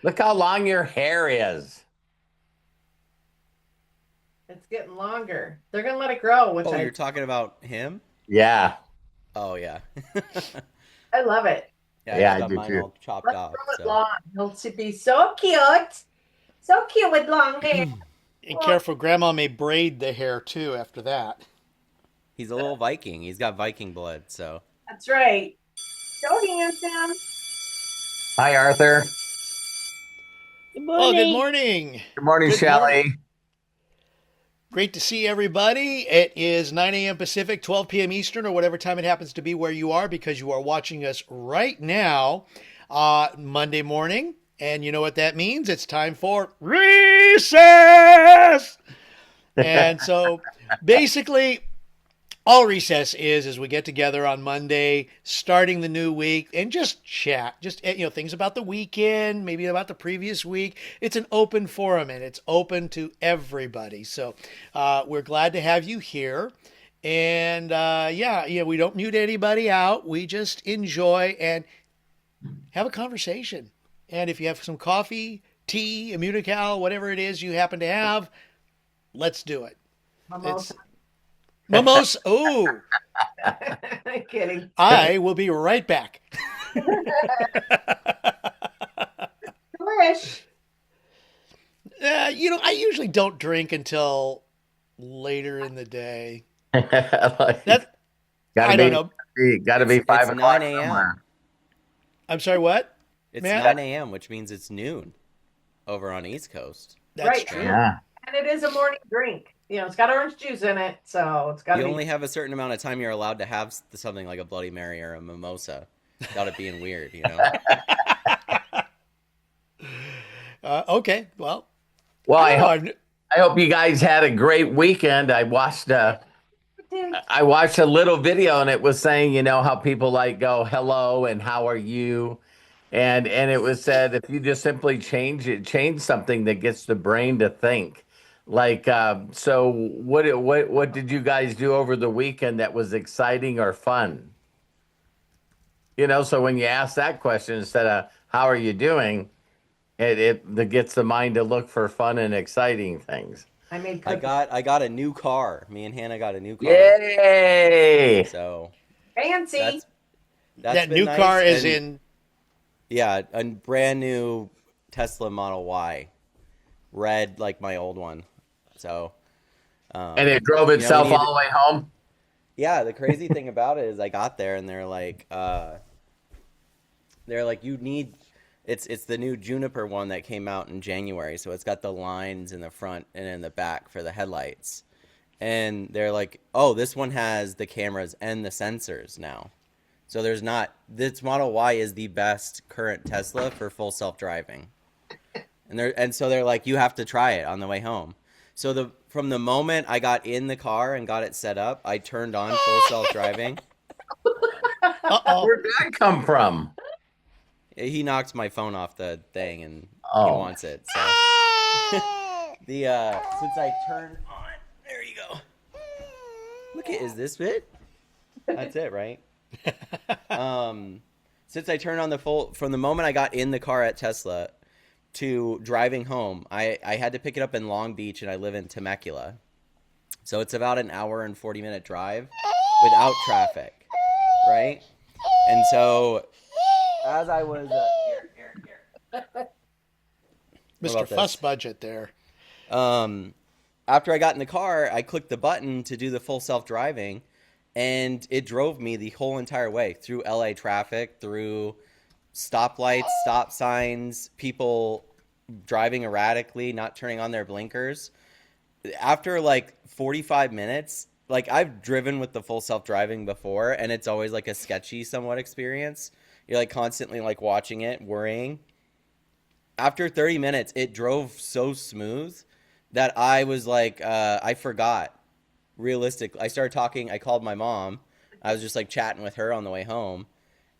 Look how long your hair is. It's getting longer. They're gonna let it grow, which Oh, I you're talking about him? Yeah. Oh yeah. I love it. Yeah, I Yeah, just I got do mine too. all chopped Let's off. grow it So long. He'll be so cute. So cute with long hair. And Oh, careful, Grandma may braid the hair too after that. he's a little Viking. He's got Viking blood. So that's right. So handsome. Hi, Arthur. Good Well, good morning. morning. Good morning, Good morning. Shelley. Great to see everybody. It is 9 a.m. Pacific, 12 p.m. Eastern, or whatever time it happens to be where you are, because you are watching us right now, Monday morning. And you know what that means? It's time for recess. And so basically, all recess is we get together on Monday, starting the new week, and just chat, just things about the weekend, maybe about the previous week. It's an open forum and it's open to everybody. So we're glad to have you here. And we don't mute anybody out. We just enjoy and have a conversation. And if you have some coffee, tea, a Cal, whatever it is you happen to have, let's do it. Mimosa. It's mimosa. Oh, Kidding. I will be right back. Delish. I usually don't drink until later in the day. Like, That gotta I don't know. gotta be it's 5 o'clock 9 a.m. somewhere. I'm sorry, what? It's Matt? 9 a.m., which means it's noon over on the East Coast. That's Right. true. Yeah. And it is a morning drink. It's got orange juice in it, so it's got to You be. only have a certain amount of time you're allowed to have something like a Bloody Mary or a mimosa without it being weird, you know? Okay, well, Well, I don't know. I've, I hope you guys had a great weekend. Dude, I watched a little video and it was saying, how people like go hello and how are you? And it was said if you just simply change something that gets the brain to think. Like so what did you guys do over the weekend that was exciting or fun? So when you ask that question instead of how are you doing, it that gets the mind to look for fun and exciting things. I made I cookies. got I got a new car. Me and Hannah got a new car. Yay! So Fancy. that's that's that been new nice. car is And in. yeah, a brand new Tesla Model Y. Red like my old one. So And it drove you know, we itself need all the way home. yeah, the crazy thing about it is I got there and they're like you need it's the new Juniper one that came out in January, so it's got the lines in the front and in the back for the headlights. And they're like, "Oh, this one has the cameras and the sensors now." So there's not this Model Y is the best current Tesla for full self-driving. And so they're like, "You have to try it on the way home." So the from the moment I got in the car and got it set up, I turned on full self-driving. Uh-oh. Where'd that come from? He knocked my phone off the thing and he Oh, wants it. So the since I turned on, there you go. Look at is this it? That's it, right? Um, since I turned on the full from the moment I got in the car at Tesla to driving home, I had to pick it up in Long Beach and I live in Temecula. So it's about an hour and 40-minute drive without traffic, right? And so as I was what Mr. about Fuss this? Budget there. Um, After I got in the car, I clicked the button to do the full self-driving, and it drove me the whole entire way through LA traffic, through stoplights, stop signs, people driving erratically, not turning on their blinkers. After like 45 minutes, like I've driven with the full self-driving before, and it's always like a sketchy somewhat experience. You're like constantly like watching it, worrying. After 30 minutes, it drove so smooth that I was like, I forgot. Realistically, I started talking. I called my mom. I was just like chatting with her on the way home,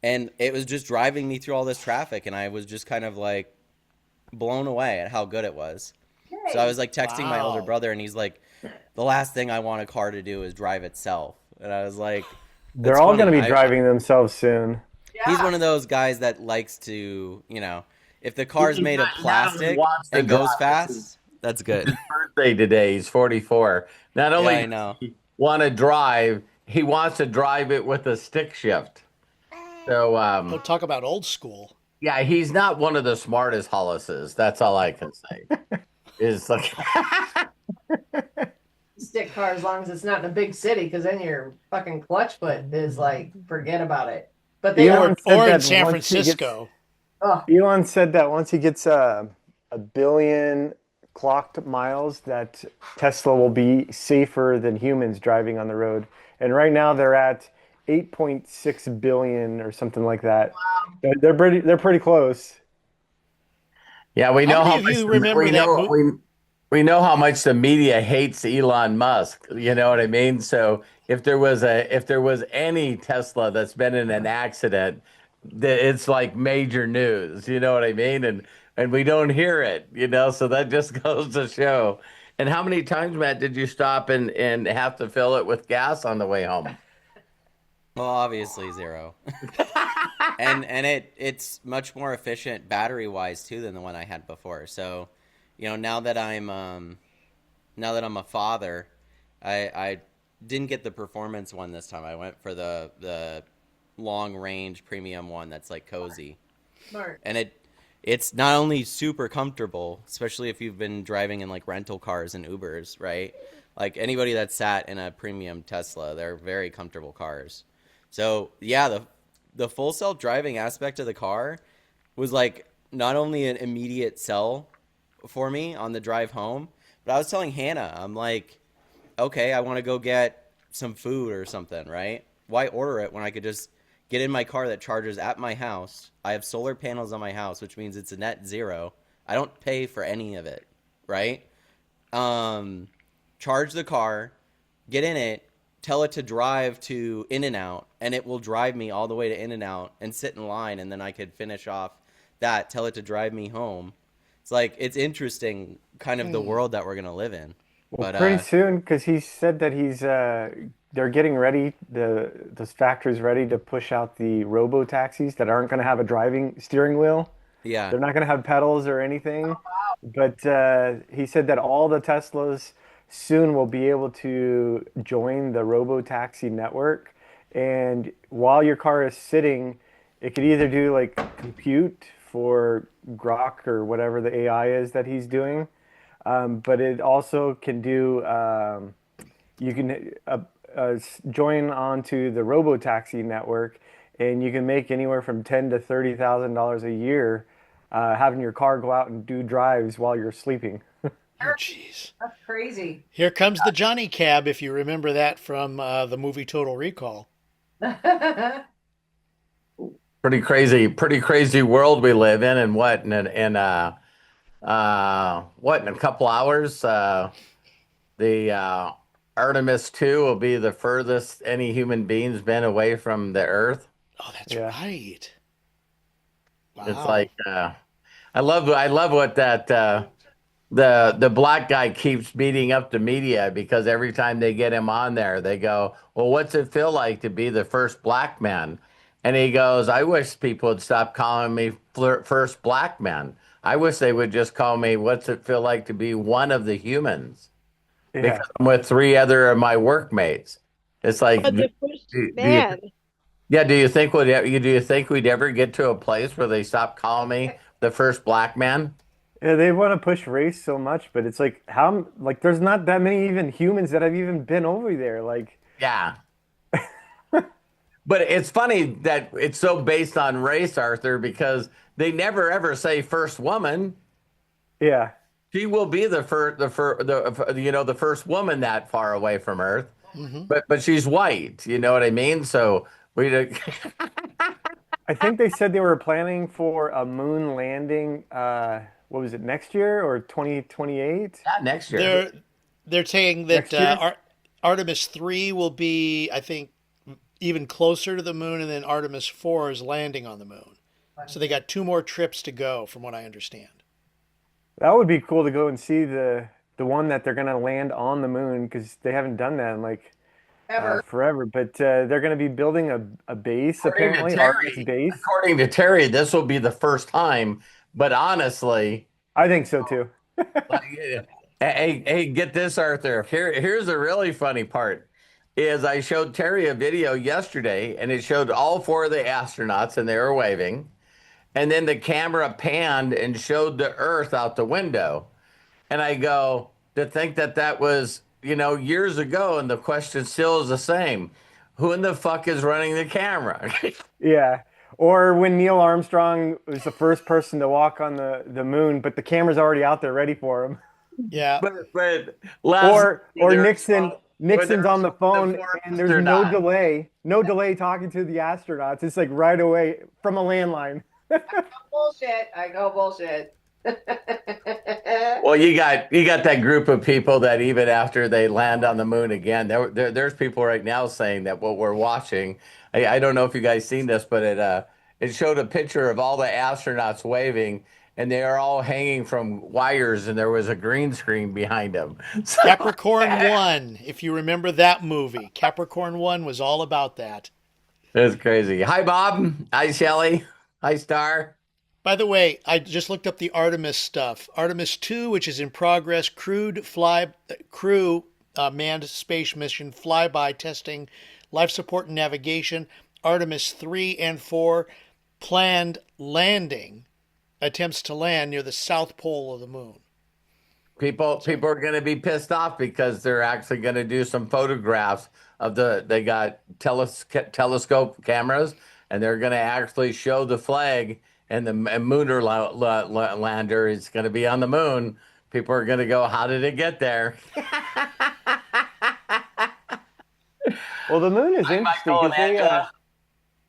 and it was just driving me through all this traffic, and I was just kind of like blown away at how good it was. So I Yay. was like texting my older Wow. brother, and he's like, "The last thing I want a car to do is drive itself." And I was like, They're "That's all going funny." to be driving themselves soon. He's Yeah. one of those guys that likes to, you know, if the car's He made of not only plastic wants to and goes drive, fast, that's good. birthday today. He's 44. Not Yeah, only I does know. he want to drive, he wants to drive it with a stick shift. So, Oh, talk about old school. yeah, he's not one of the smartest Hollises. That's all I can say. Is like, Stick car as long as it's not in a big city, because then your fucking clutch foot is like, forget about it. But they Elon don't. said Or in that San once he gets Francisco. Oh, Elon said that once he gets a billion clocked miles, that Tesla will be safer than humans driving on the road. And right now they're at 8.6 billion or something like that. They're pretty close. yeah, we How know many how of much you remember we that know we know how much the media hates Elon Musk. You know what I mean? So if there was any Tesla that's been in an accident, it's like major news. You know what I mean? And we don't hear it. You know, so that just goes to show. And how many times, Matt, did you stop and have to fill it with gas on the way home? Well, obviously zero. And it's much more efficient battery wise too than the one I had before. So, now that I'm a father, I didn't get the performance one this time. I went for the long range premium one that's like cozy. smart. And it's not only super comfortable, especially if you've been driving in like rental cars and Ubers, right? Like anybody that sat in a premium Tesla, they're very comfortable cars. So yeah, the full self driving aspect of the car was like not only an immediate sell for me on the drive home, but I was telling Hannah, I'm like, okay, I want to go get some food or something, right? Why order it when I could just get in my car that charges at my house? I have solar panels on my house, which means it's a net zero. I don't pay for any of it, right? Charge the car, get in it, tell it to drive to In-N-Out, and it will drive me all the way to In-N-Out and sit in line, and then I could finish off that, tell it to drive me home. It's like, it's interesting kind of the world that we're going to live in. Well, But pretty soon, because he said that they're getting ready, those factories ready to push out the robo-taxis that aren't going to have a driving steering wheel. yeah, They're not going to have pedals or anything. But he said that all the Teslas soon will be able to join the robo-taxi network. And while your car is sitting, it could either do like compute for Grok or whatever the AI is that he's doing, but it also can do, you can join onto the robo-taxi network, and you can make anywhere from ten to $30,000 a year having your car go out and do drives while you're sleeping. Oh, jeez. That's crazy. Here comes the Johnny Cab, if you remember that from the movie Total Recall. Pretty crazy world we live in. And what in a couple hours, the Artemis 2 will be the furthest any human being's been away from the Earth. Oh, that's Yeah. right. Wow. It's like I love what that the black guy keeps beating up the media, because every time they get him on there, they go, "Well, what's it feel like to be the first black man?" And he goes, "I wish people would stop calling me first black man. I wish they would just call me, what's it feel like to be one of the humans? Yeah. Because I'm with three other of my workmates." It's like, Oh, do, the first do you, man. yeah, do you think we'd ever get to a place where they stop calling me the first black man? Yeah, they want to push race so much, but it's like how like there's not that many even humans that have even been over there. Like, Yeah. But it's funny that it's so based on race, Arthur, because they never ever say first woman. yeah, She will be the first woman that far away from Earth, Hmm. but she's white. You know what I mean? So we I think they said they were planning for a moon landing. What was it, next year or 2028? not next year. They're saying that Next year? Artemis 3 will be, I think, even closer to the moon, and then Artemis 4 is landing on the moon. So they got 2 more trips to go, from what I understand. That would be cool to go and see the one that they're gonna land on the moon, because they haven't done that in like Ever. forever. But they're gonna be building a base According to apparently, Terry, Artemis base. according to Terry, this will be the first time But honestly, I think so too. hey, get this, Arthur. Here's the really funny part. Is I showed Terry a video yesterday, and it showed all four of the astronauts, and they were waving. And then the camera panned and showed the Earth out the window. And I go, to think that that was, years ago, and the question still is the same. Who in the fuck is running the camera? Yeah. Or when Neil Armstrong was the first person to walk on the moon, but the camera's already out there ready for him. Yeah. but last Or there- Nixon's on the phone four and there's no astronauts. delay talking to the astronauts. It's like right away from a landline. Bullshit. I go bullshit. Well, you got that group of people that even after they land on the moon again, there's people right now saying that what we're watching. I don't know if you guys seen this, but it showed a picture of all the astronauts waving, and they are all hanging from wires, and there was a green screen behind them. So, Capricorn 1, if you remember that movie. Capricorn 1 was all about that. it's crazy. Hi, Bob. Hi, Shelly. Hi, Star. By the way, I just looked up the Artemis stuff. Artemis 2, which is in progress, crew manned space mission flyby testing, life support and navigation. Artemis 3 and 4 planned landing, attempts to land near the south pole of the moon. People are going to be pissed off because they're actually going to do some photographs of they got telescope cameras, and they're going to actually show the flag, and the mooner lander is going to be on the moon. People are going to go, how did it get there? Well, the moon is Hi, interesting Michael because and Angela.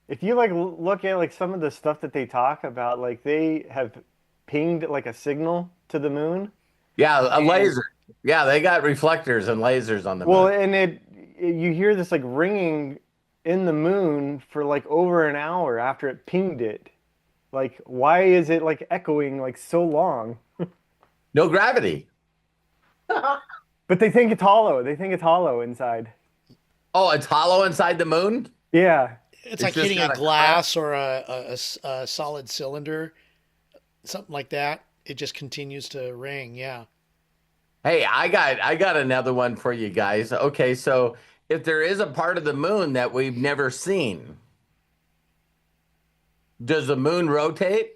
if you like look at like some of the stuff that they talk about, like they have pinged like a signal to the moon. Yeah, a And- laser. Yeah, they got reflectors and lasers on the Well, moon. and you hear this like ringing in the moon for like over an hour after it pinged it. Like, why is it like echoing like so long? No gravity. But they think it's hollow. They think it's hollow inside. Oh, it's hollow inside the moon? Yeah. It's like just hitting a got a glass or a solid cylinder, something like that. It just continues to ring. Yeah. Hey, I got another one for you guys. Okay, so if there is a part of the moon that we've never seen, does the moon rotate?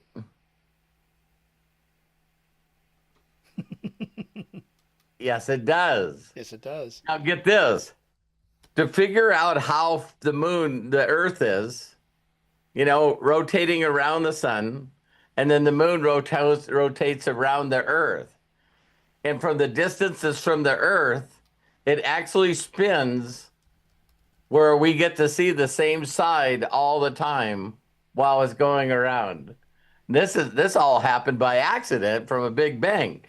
Yes, it does. Yes, it does. Now get this. To figure out how the Earth is, rotating around the sun, and then the moon rotates around the Earth. And from the distances from the Earth, it actually spins where we get to see the same side all the time while it's going around. This all happened by accident from a Big Bang.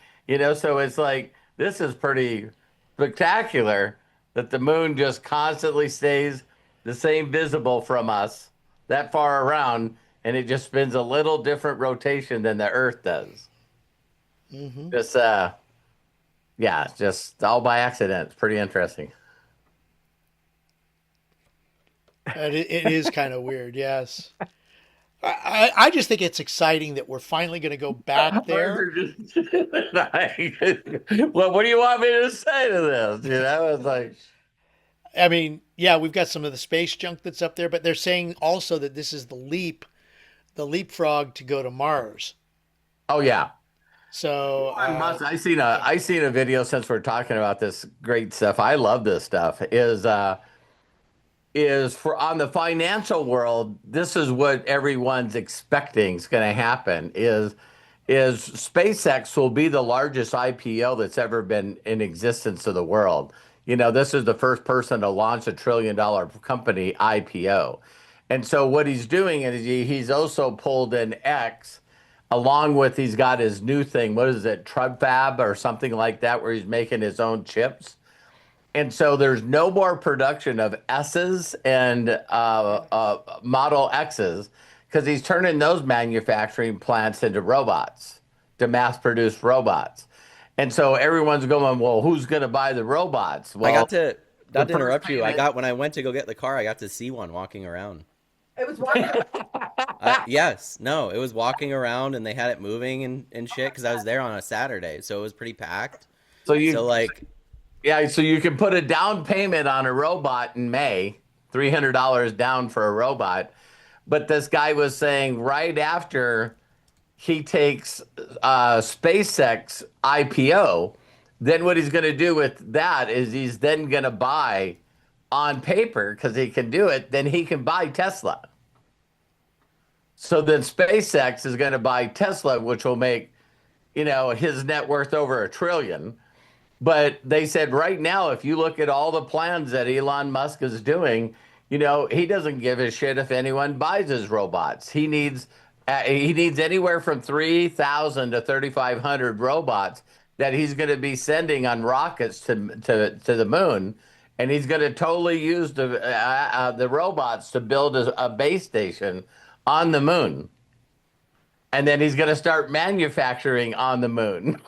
So it's like this is pretty spectacular that the moon just constantly stays the same visible from us that far around, and it just spins a little different rotation than the Earth does. Mm-hmm. Just yeah, just all by accident. It's pretty interesting. It is kind of weird. Yes. I just think it's exciting that we're finally going to go back there. Well, what do you want me to say to this? It's like, I mean, yeah, we've got some of the space junk that's up there, but they're saying also that this is the leapfrog to go to Mars. oh yeah. So Elon Musk, I seen a video since we're talking about this great stuff. I love this stuff. Is for on the financial world, this is what everyone's expecting is going to happen. Is SpaceX will be the largest IPO that's ever been in existence of the world. This is the first person to launch $1 trillion company IPO. And so what he's doing is he's also pulled in X along with he's got his new thing. What is it? Trudfab or something like that, where he's making his own chips. And so there's no more production of S's and Model X's because he's turning those manufacturing plants into robots, to mass produce robots. And so everyone's going, well, who's going to buy the robots? Well, I got to, not to the interrupt you, person- when I went to go get the car, I got to see one walking around. It was walking. Yes, no, it was walking around and they had it moving and shit because I was there on a Saturday, so it was pretty packed. So So like, yeah, so you can put a down payment on a robot in May, $300 down for a robot. But this guy was saying right after he takes SpaceX IPO, then what he's going to do with that is he's then going to buy on paper because he can do it. Then he can buy Tesla. So then SpaceX is going to buy Tesla, which will make, his net worth over $1 trillion. But they said right now, if you look at all the plans that Elon Musk is doing, he doesn't give a shit if anyone buys his robots. He needs anywhere from 3,000 to 3,500 robots that he's going to be sending on rockets to the moon, and he's going to totally use the robots to build a base station on the moon, and then he's going to start manufacturing on the moon.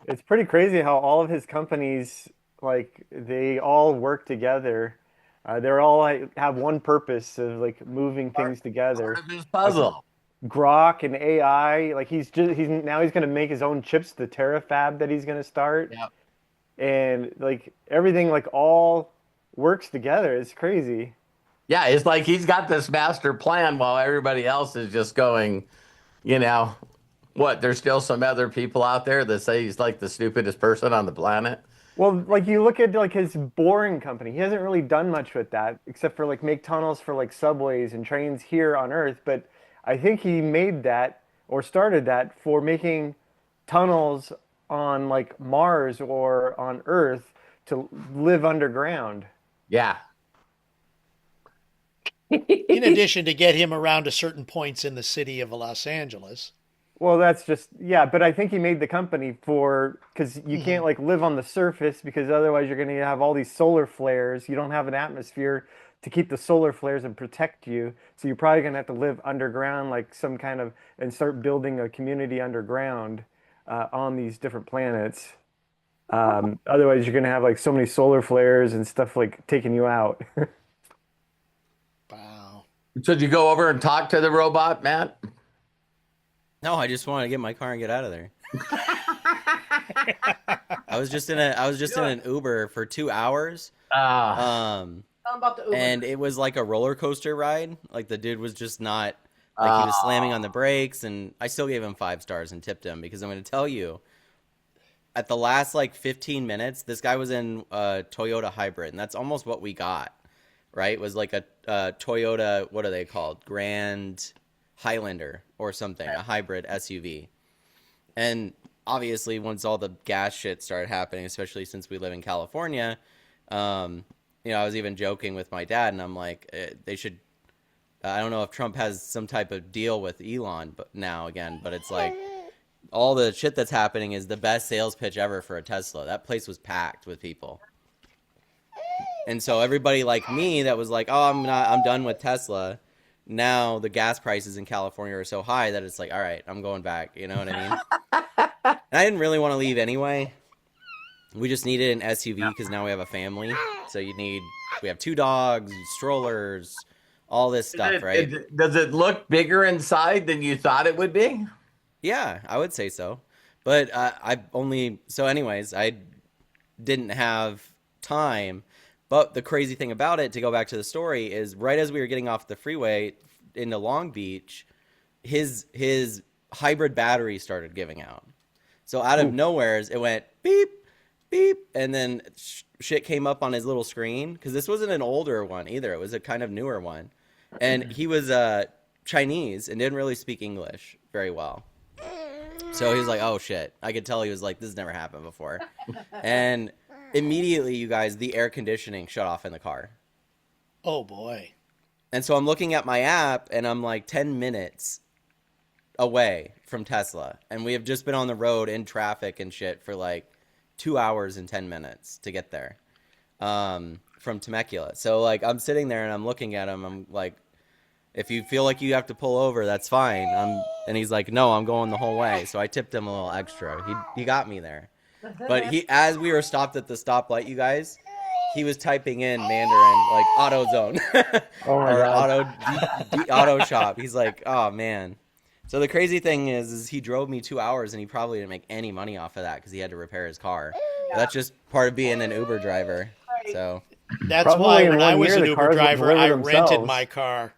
It's pretty crazy how all of his companies, like, they all work together. They're all like have one purpose of like moving things together. Part of his puzzle. Grok and AI, like he's going to make his own chips, the terafab that he's going to start. Yep. And like everything like all works together. It's crazy. Yeah, it's like he's got this master plan while everybody else is just going, what? There's still some other people out there that say he's like the stupidest person on the planet. Well, like you look at like his boring company, he hasn't really done much with that except for like make tunnels for like subways and trains here on Earth. But I think he made that or started that for making tunnels on like Mars or on Earth to live underground. Yeah. In addition to get him around to certain points in the city of Los Angeles. Well, that's just, yeah, but I think he made the company because you can't like live on the surface because otherwise you're going to have all these solar flares. You don't have an atmosphere to keep the solar flares and protect you. So you're probably going to have to live underground, like some kind of, and start building a community underground on these different planets. Otherwise you're going to have like so many solar flares and stuff like taking you out. Wow. So did you go over and talk to the robot, Matt? no, I just wanted to get my car and get out of there. I was just in an Uber for 2 hours. Ah. Tell 'em about the Uber. And it was like a roller coaster ride. Like the dude was just not like he was slamming on the brakes, and I still gave him 5 stars and tipped him because I'm going to tell you, at the last like 15 minutes, this guy was in a Toyota hybrid, and that's almost what we got. Right? It was like a Toyota. What are they called? Grand Highlander or something, a hybrid SUV. And obviously, once all the gas shit started happening, especially since we live in California, I was even joking with my dad, and I'm like, they should. I don't know if Trump has some type of deal with Elon, but it's like all the shit that's happening is the best sales pitch ever for a Tesla. That place was packed with people. And so everybody like me that was like, oh, I'm done with Tesla. Now the gas prices in California are so high that it's like, all right, I'm going back. You know what I mean? And I didn't really want to leave anyway. We just needed an SUV because now we have a family. So we have 2 dogs, strollers, all this stuff, right? Does it look bigger inside than you thought it would be? Yeah, I would say so. But I didn't have time. But the crazy thing about it, to go back to the story, is right as we were getting off the freeway into Long Beach, his hybrid battery started giving out. So out of nowhere, it went beep, beep, and then shit came up on his little screen, because this wasn't an older one either. It was a kind of newer one. And he was Chinese and didn't really speak English very well. So he was like, oh, shit. I could tell he was like, this has never happened before. And immediately, you guys, the air conditioning shut off in the car. Oh, boy. And so I'm looking at my app, and I'm like 10 minutes away from Tesla. And we have just been on the road in traffic and shit for like 2 hours and 10 minutes to get there from Temecula. So, like, I'm sitting there, and I'm looking at him. I'm like, if you feel like you have to pull over, that's fine. And he's like, no, I'm going the whole way. So I tipped him a little extra. He got me there. But as we were stopped at the stoplight, you guys, he was typing in Mandarin like AutoZone Oh my or God. auto shop. He's like, oh man. So the crazy thing is he drove me 2 hours and he probably didn't make any money off of that because he had to repair his car. But that's just part of being an Uber driver. So That's Probably why in when I 1 was year, an the Uber cars will driver, deliver I rented themselves. my car.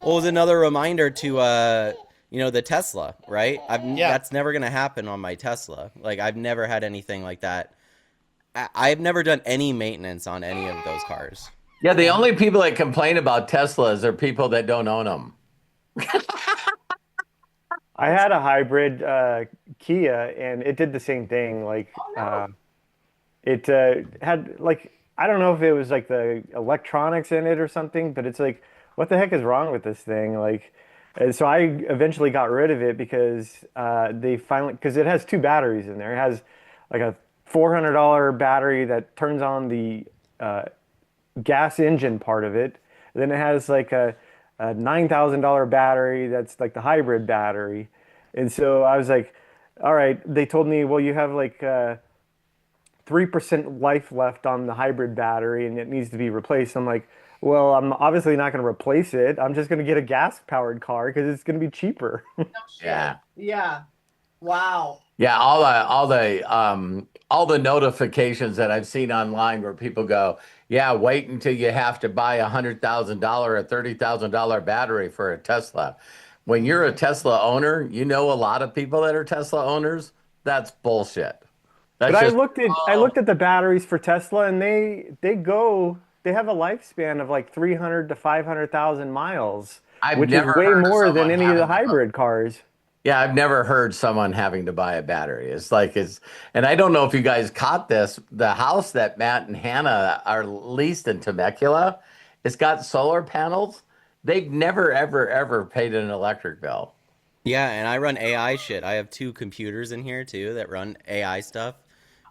well, it was another reminder to the Tesla, right? Yeah. That's never gonna happen on my Tesla. Like I've never had anything like that. I've never done any maintenance on any of those cars. Yeah, the only people that complain about Teslas are people that don't own them. I had a hybrid Kia, and it did the same thing. Like, it had like I don't know if it was like the electronics in it or something, but it's like, what the heck is wrong with this thing? Like, and so I eventually got rid of it because they finally because it has two batteries in there. It has like a $400 battery that turns on the gas engine part of it. Then it has like a $9,000 battery that's like the hybrid battery. And so I was like, all right, they told me, well, you have like 3% life left on the hybrid battery and it needs to be replaced. I'm like, well, I'm obviously not going to replace it. I'm just going to get a gas powered car because it's going to be cheaper. Yeah. Yeah. Wow. Yeah, all the notifications that I've seen online where people go, yeah, wait until you have to buy $100,000 or $30,000 battery for a Tesla. When you're a Tesla owner, you know a lot of people that are Tesla owners. That's bullshit. That's But just I looked at the batteries for Tesla and they have a lifespan of like 300 to 500,000 miles, I've which is never way heard of more than someone any of the having to. hybrid cars. Yeah, I've never heard someone having to buy a battery. And I don't know if you guys caught this. The house that Matt and Hannah are leased in Temecula, it's got solar panels. They've never, ever, ever paid an electric bill. Yeah, and I run AI shit. I have two computers in here too that run AI stuff.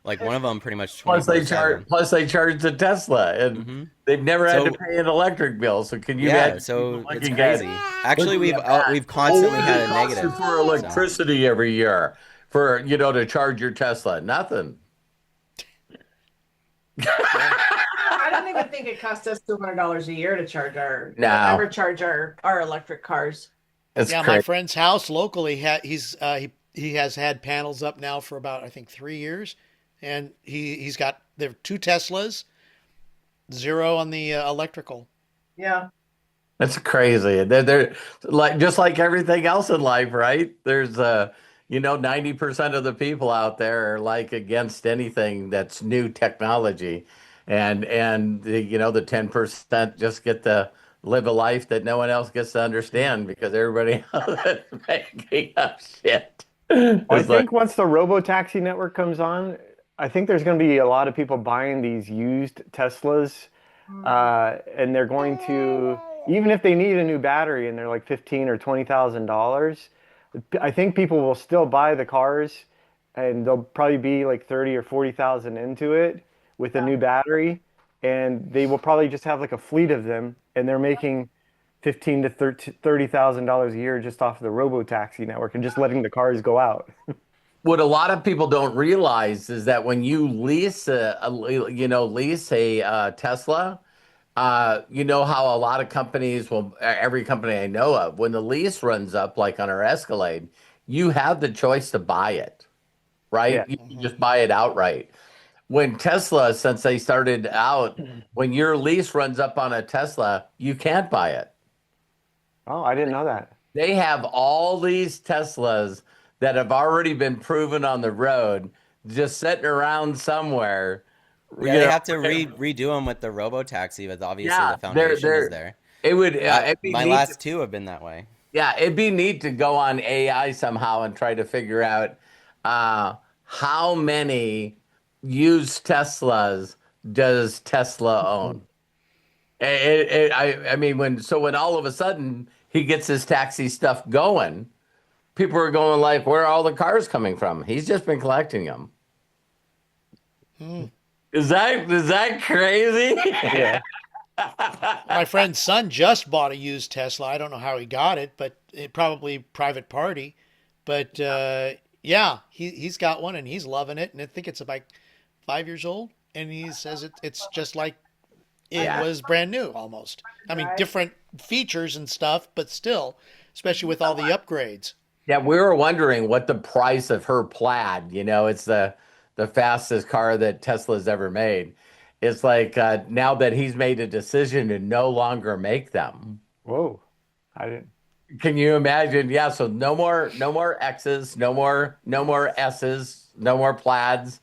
Like one of them pretty much Plus they charge, 24/7. plus they charge the Tesla, and Mm-hmm. they've never had to So pay an electric bill. So can you yeah, imagine people so it's looking at crazy. Actually, looking at that? we've Oh, constantly what does had it a cost you negative. for So electricity every year for to charge your Tesla? Nothing. I don't even think it costs us $200 a year to charge our No, ever charge our electric cars. it's Yeah, my crazy. friend's house locally he has had panels up now for about I think 3 years, and he's got there are two Teslas, zero on the electrical. Yeah. It's crazy. They're like just like everything else in life, right? There's 90% of the people out there are like against anything that's new technology. And the 10% just get to live a life that no one else gets to understand because everybody else is making up shit. Well, I It's like, think once the robo-taxi network comes on, I think there's going to be a lot of people buying these used Teslas, and they're going to, even if they need a new battery and they're like 15 or $20,000, I think people will still buy the cars, and they'll probably be like 30 or 40,000 into it with a new battery, and they will probably just have like a fleet of them, and they're making 15 to $30,000 a year just off of the robo-taxi network and just letting the cars go out. what a lot of people don't realize is that when you lease a Tesla, you know how a lot of companies, well, every company I know of, when the lease runs up, like on our Escalade, you have the choice to buy it, right? Yeah. You can just buy it outright. When Tesla, since they started out, when your lease runs up on a Tesla, you can't buy it. Oh, I didn't know that. They have all these Teslas that have already been proven on the road, just sitting around somewhere. yeah, they have to redo them with the robo-taxi, but obviously Yeah, the foundation is there. it would it'd be My neat last two have been that way. yeah, it'd be neat to go on AI somehow and try to figure out how many used Teslas does Tesla own. I mean, when all of a sudden he gets his taxi stuff going, people are going like, "Where are all the cars coming from?" He's just been collecting them. Is that crazy? Yeah. My friend's son just bought a used Tesla. I don't know how he got it, but it probably private party. But yeah, he's got one and he's loving it. And I think it's about 5 years old. and he says it's just like it Yeah. was brand new almost. I mean, Right. different features and stuff, but still, especially with all the upgrades. Yeah, we were wondering what the price of her Plaid, it's the fastest car that Tesla's ever made. It's like now that he's made a decision to no longer make them. Whoa. I didn't. Can you imagine? Yeah, so no more X's, no more S's, no more Plaids.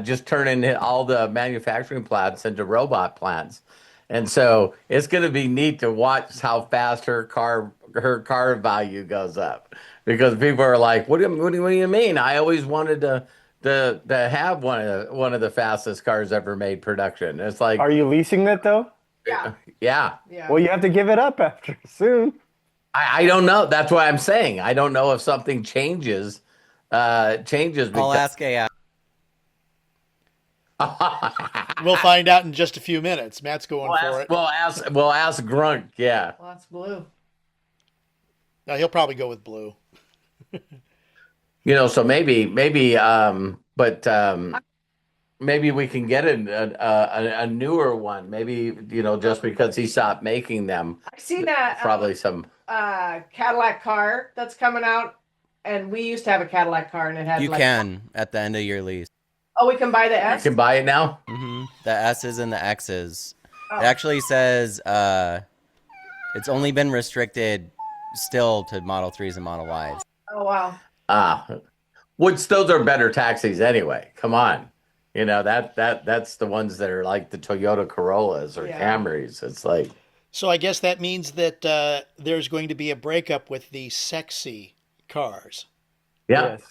Just turning all the manufacturing plants into robot plants. And so it's going to be neat to watch how fast her car value goes up, because people are like, what do you mean? I always wanted to have one of the fastest cars ever made production. It's like, Are you leasing that though? Yeah. yeah, Yeah. Well, you have to give it up after soon. I don't know. That's what I'm saying. I don't know if something changes I'll because ask AI. We'll find out in just a few minutes. Matt's going we'll for ask, it. we'll ask Grunk. Yeah. Well, that's blue. Now he'll probably go with blue. So maybe we can get a newer one. Maybe, just because he stopped making them, I've seen that probably some. Cadillac car that's coming out, and we used to have a Cadillac car, and it had You can at the end of your lease. Oh, we can buy the You S. can buy it now. The S's and the X's. Oh. It actually says it's only been restricted still to Model 3s and Model Ys. Oh wow. Which those are better taxis anyway. Come on. That's the ones that are like the Toyota Corollas or Yeah. Camrys. It's like, So I guess that means that there's going to be a breakup with the sexy cars, yeah. Yes.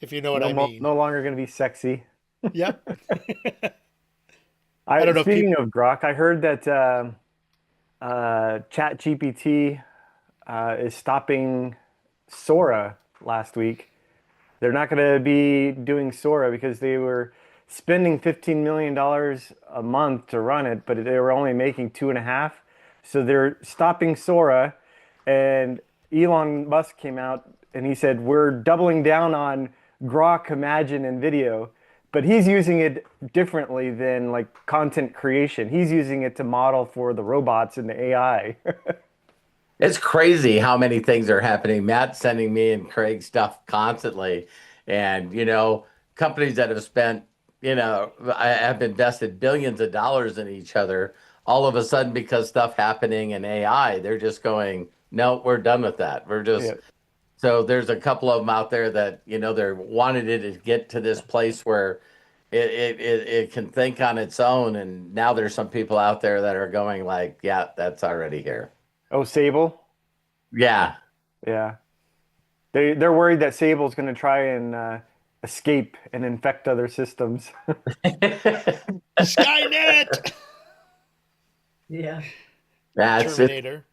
if you know what no, I mean. no longer going to be sexy. Yep. I don't know if Speaking of Grok, I heard that ChatGPT is stopping Sora last week. They're not going to be doing Sora because they were spending $15 million a month to run it, but they were only making 2.5. So they're stopping Sora, and Elon Musk came out and he said, we're doubling down on Grok, Imagine, and video. But he's using it differently than like content creation. He's using it to model for the robots and the AI. It's crazy how many things are happening. Matt's sending me and Craig stuff constantly. And, companies that have spent, have invested billions of dollars in each other, all of a sudden, because stuff happening in AI, they're just going, no, we're done with that. We're just. Yeah. So there's a couple of them out there that, they wanted it to get to this place where it can think on its own. And now there's some people out there that are going like, yeah, that's already here. Oh, Sable? Yeah. Yeah. They're worried that Sable's going to try and escape and infect other systems. Skynet! Yeah. That's it. Terminator.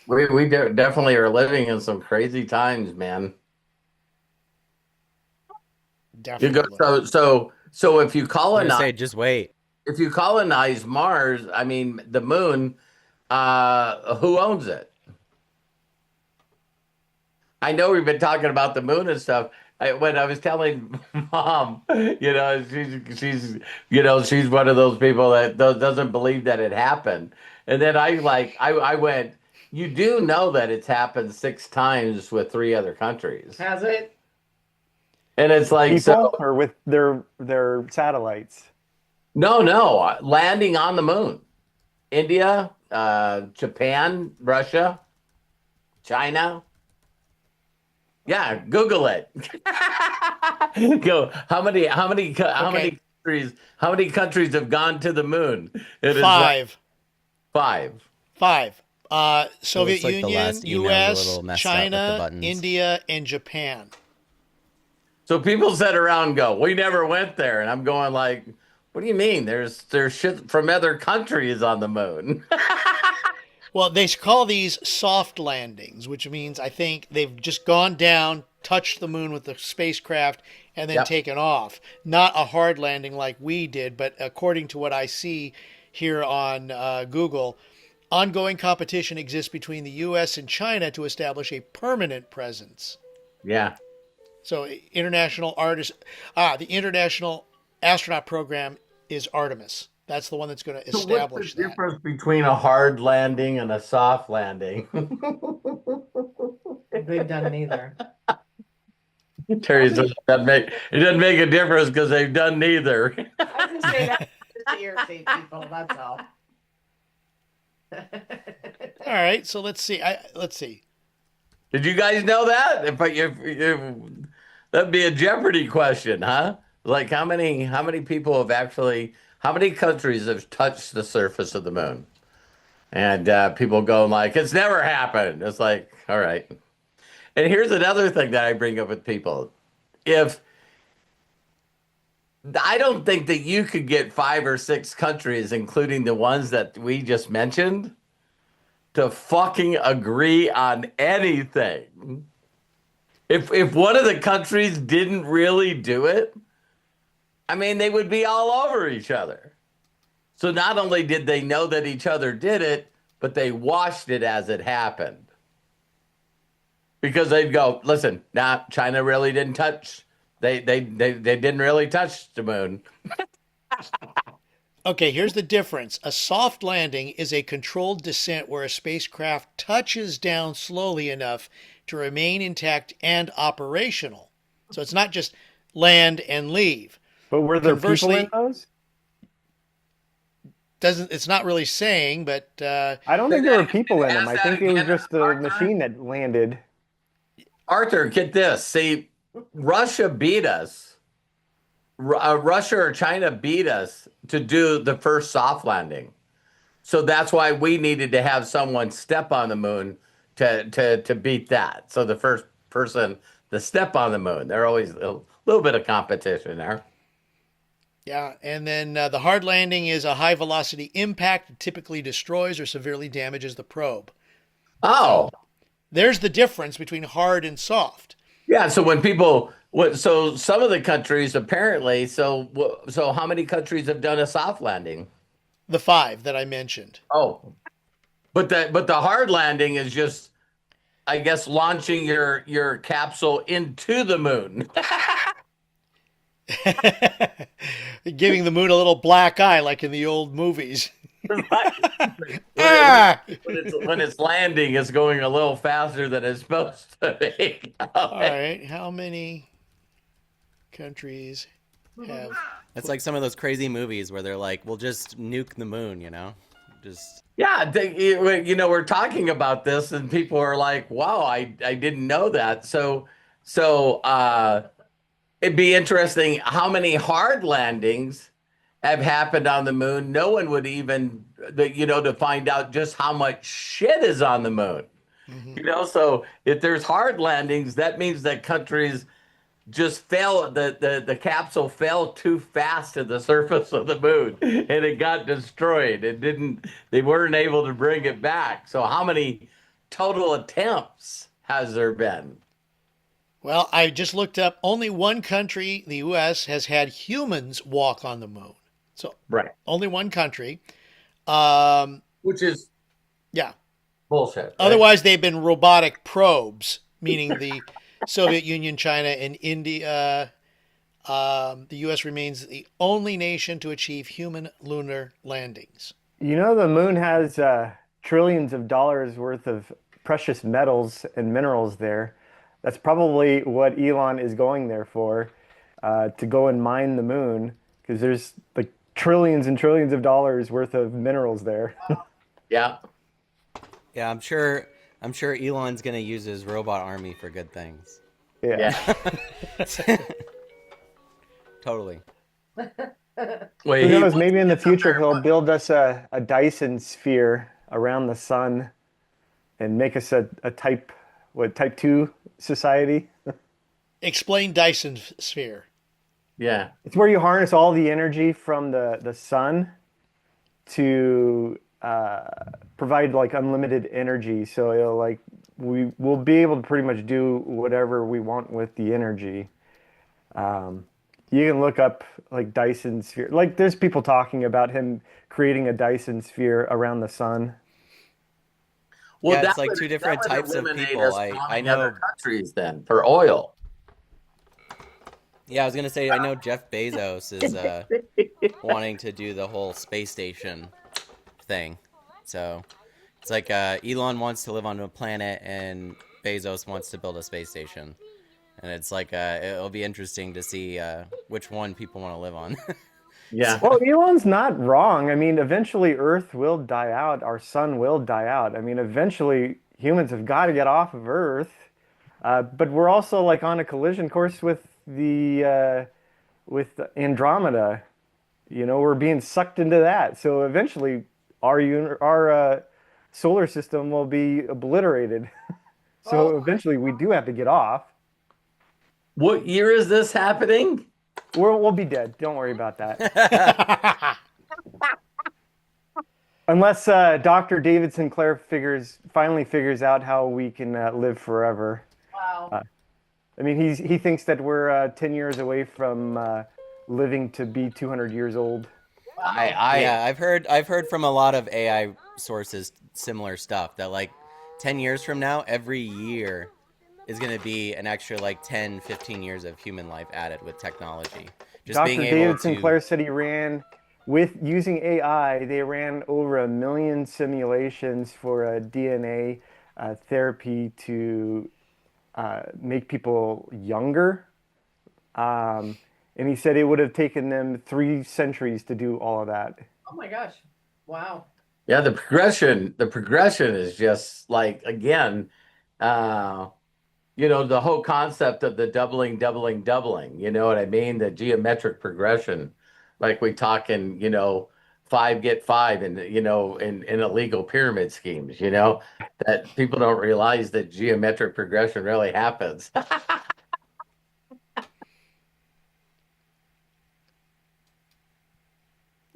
We definitely are living in some crazy times, man. You go Definitely. so if you I'm gonna say, colonize just wait. Mars, I mean the moon, who owns it? I know we've been talking about the moon and stuff. When I was telling Mom, she's one of those people that doesn't believe that it happened. And then I went, you do know that it's happened 6 times with 3 other countries. Has it? And it's like, People so or with their satellites? no, landing on the moon. India, Japan, Russia, China. Yeah, Google it. Go. How many countries have gone to the moon? It is like 5. 5. Soviet like the Union, last email was a U.S., little messed up with the China, buttons. India, and Japan. So people sit around and go, "We never went there," and I'm going like, "What do you mean? There's shit from other countries on the moon." Well, they call these soft landings, which means I think they've just gone down, touched the moon with the spacecraft, and then Yep. taken off. Not a hard landing like we did, but according to what I see here on Google, ongoing competition exists between the U.S. and China to establish a permanent presence. Yeah. So, the International Astronaut Program is Artemis. That's the one that's going to So establish what's the that. difference between a hard landing and a soft landing? They've done neither. Terry says it doesn't make a difference because they've done neither. I just say that just to irritate people. That's all. All right, so let's see. Let's see. Did you guys know that? If that'd be a Jeopardy question, huh? Like how many people have actually how many countries have touched the surface of the moon? And people go like, it's never happened. It's like, all right. And here's another thing that I bring up with people. If I don't think that you could get 5 or 6 countries, including the ones that we just mentioned, to fucking agree on anything. If one of the countries didn't really do it, I mean, they would be all over each other. So not only did they know that each other did it, but they watched it as it happened. Because they'd go, listen, nah, China really didn't touch. They didn't really touch the moon. Okay, here's the difference. A soft landing is a controlled descent where a spacecraft touches down slowly enough to remain intact and operational. So it's not just land and leave. But were there Conversely- people in those? It's not really saying, but I don't think there were people in them. Ask I think that it was again, just the Arthur. machine that landed. Arthur, get this. See, Russia beat us. Russia or China beat us to do the first soft landing. So that's why we needed to have someone step on the moon to beat that. So the first person to step on the moon, they're always a little bit of competition there. yeah. And then the hard landing is a high velocity impact that typically destroys or severely damages the probe. Oh, There's the difference between hard and soft. yeah. So when so some of the countries apparently, so how many countries have done a soft landing? The 5 that I mentioned. Oh, but the hard landing is just, I guess, launching your capsule into the moon. Giving the moon a little black eye like in the old movies. Ah! When it's landing, it's going a little faster than it's supposed to be. All right, how many countries have... It's like some of those crazy movies where they're like, we'll just nuke the moon, Just Yeah, we're talking about this, and people are like, "Wow, I didn't know that." So it'd be interesting how many hard landings have happened on the moon. No one would even, to find out just how much shit is on the moon. Mm-hmm. So if there's hard landings, that means that countries just fell, the capsule fell too fast to the surface of the moon and it got destroyed. They weren't able to bring it back. So how many total attempts has there been? Well, I just looked up. Only one country, the U.S., has had humans walk on the moon. So Right. only one country. Which is Yeah. bullshit. Right? Otherwise, they've been robotic probes, meaning the Soviet Union, China, and India. The U.S. remains the only nation to achieve human lunar landings. The moon has trillions of dollars worth of precious metals and minerals there. That's probably what Elon is going there for, to go and mine the moon, because there's like trillions and trillions of dollars worth of minerals there. Yeah. yeah, I'm sure Elon's gonna use his robot army for good things. Yeah. Totally. Wait, Who knows? Maybe in the future he'll build us a Dyson Sphere around the sun and make us a type 2 society. Explain Dyson Sphere. Yeah. It's where you harness all the energy from the sun to provide like unlimited energy. So it'll we'll be able to pretty much do whatever we want with the energy. You can look up like Dyson Sphere. Like there's people talking about him creating a Dyson Sphere around the sun. Well, Yeah, that it's like would- two different that would types of eliminate people. us I bombing know. other countries then for oil. Yeah, I was gonna say I know Jeff Bezos is wanting to do the whole space station thing. So it's like Elon wants to live on a planet and Bezos wants to build a space station. And it's like it'll be interesting to see which one people want to live on. Yeah. Well, Elon's not wrong. I mean, eventually Earth will die out. Our sun will die out. I mean, eventually humans have got to get off of Earth. But we're also like on a collision course with Andromeda. You know, we're being sucked into that. So eventually our solar system will be obliterated. So Oh. eventually we do have to get off. What year is this happening? We'll be dead. Don't worry about that. Unless Dr. David Sinclair finally figures out how we can live forever. Wow. I mean, he thinks that we're 10 years away from living to be 200 years old. Yeah, I've heard from a lot of AI sources similar stuff that like 10 years from now, every year is going to be an extra like 10, 15 years of human life added with technology. Just Dr. being David able to Sinclair said he ran using AI. They ran over 1 million simulations for a DNA therapy to make people younger. And he said it would have taken them 3 centuries to do all of that. Oh my gosh. Wow. Yeah, the progression is just like, again, the whole concept of the doubling, you know what I mean? The geometric progression, like we talk in, 5 get 5 and, in illegal pyramid schemes, that people don't realize that geometric progression really happens.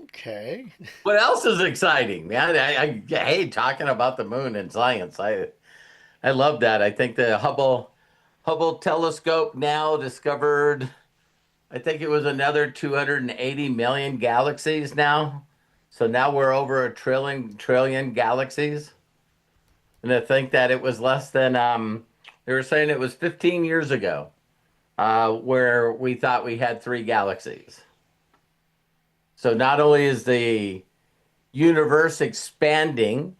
Okay. What else is exciting, man? I hate talking about the moon and science. I love that. I think the Hubble Telescope now discovered, I think it was another 280 million galaxies now. So now we're over a trillion galaxies. And I think that it was less than they were saying it was 15 years ago where we thought we had 3 galaxies. So not only is the universe expanding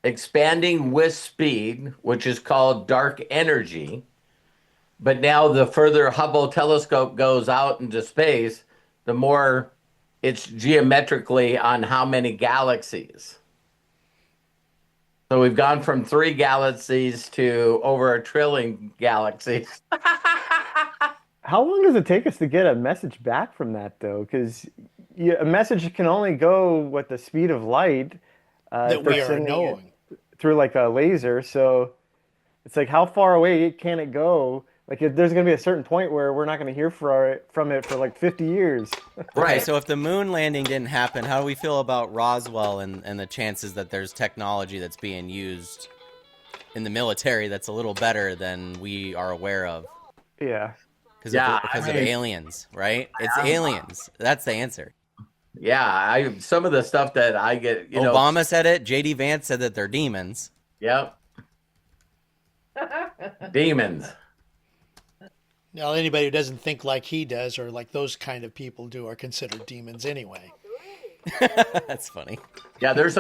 with speed, which is called dark energy, but now the further Hubble telescope goes out into space, the more it's geometrically on how many galaxies. So we've gone from 3 galaxies to over a trillion galaxies. How long does it take us to get a message back from that, though? Because a message can only go at the speed of light. That if they're we are sending it knowing. through like a laser. So it's like, how far away can it go? Like, there's going to be a certain point where we're not going to hear from it for like 50 years. Okay, Right. so if the moon landing didn't happen, how do we feel about Roswell and the chances that there's technology that's being used in the military that's a little better than we are aware of? Yeah. Because Yeah, of I mean- aliens, right? It's aliens. That's the answer. Yeah, some of the stuff that I get, Obama said it. J.D. Vance said that they're demons. Yep, demons. Now, anybody who doesn't think like he does or like those kind of people do are considered demons anyway. That's funny. Yeah, there's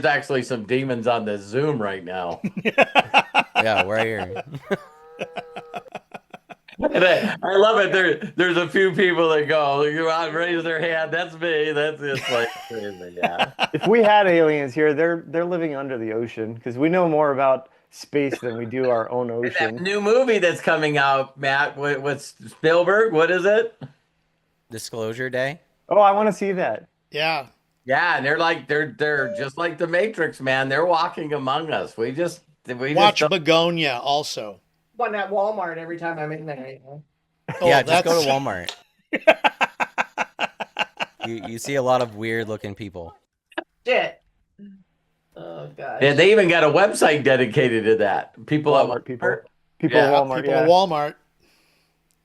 actually some demons on the Zoom right now. Yeah, we're here. And I love it. There's a few people that go, raise their hand. That's me. That's just like crazy. Yeah. If we had aliens here, they're living under the ocean because we know more about space than we do our own That ocean. new movie that's coming out, Matt, with Spielberg. What is it? Disclosure Day. Oh, I want to see that. Yeah. Yeah, and they're just like the Matrix, man. They're walking among us. We just Watch don't- Begonia also. One at Walmart every time I'm in there. Oh, Yeah, just go that's- to Walmart. You see a lot of weird looking people. Shit. Oh gosh. Yeah, they even got a website dedicated to that. People at Walmart people. Walmart. People Yeah, at Walmart, People yeah. at Walmart.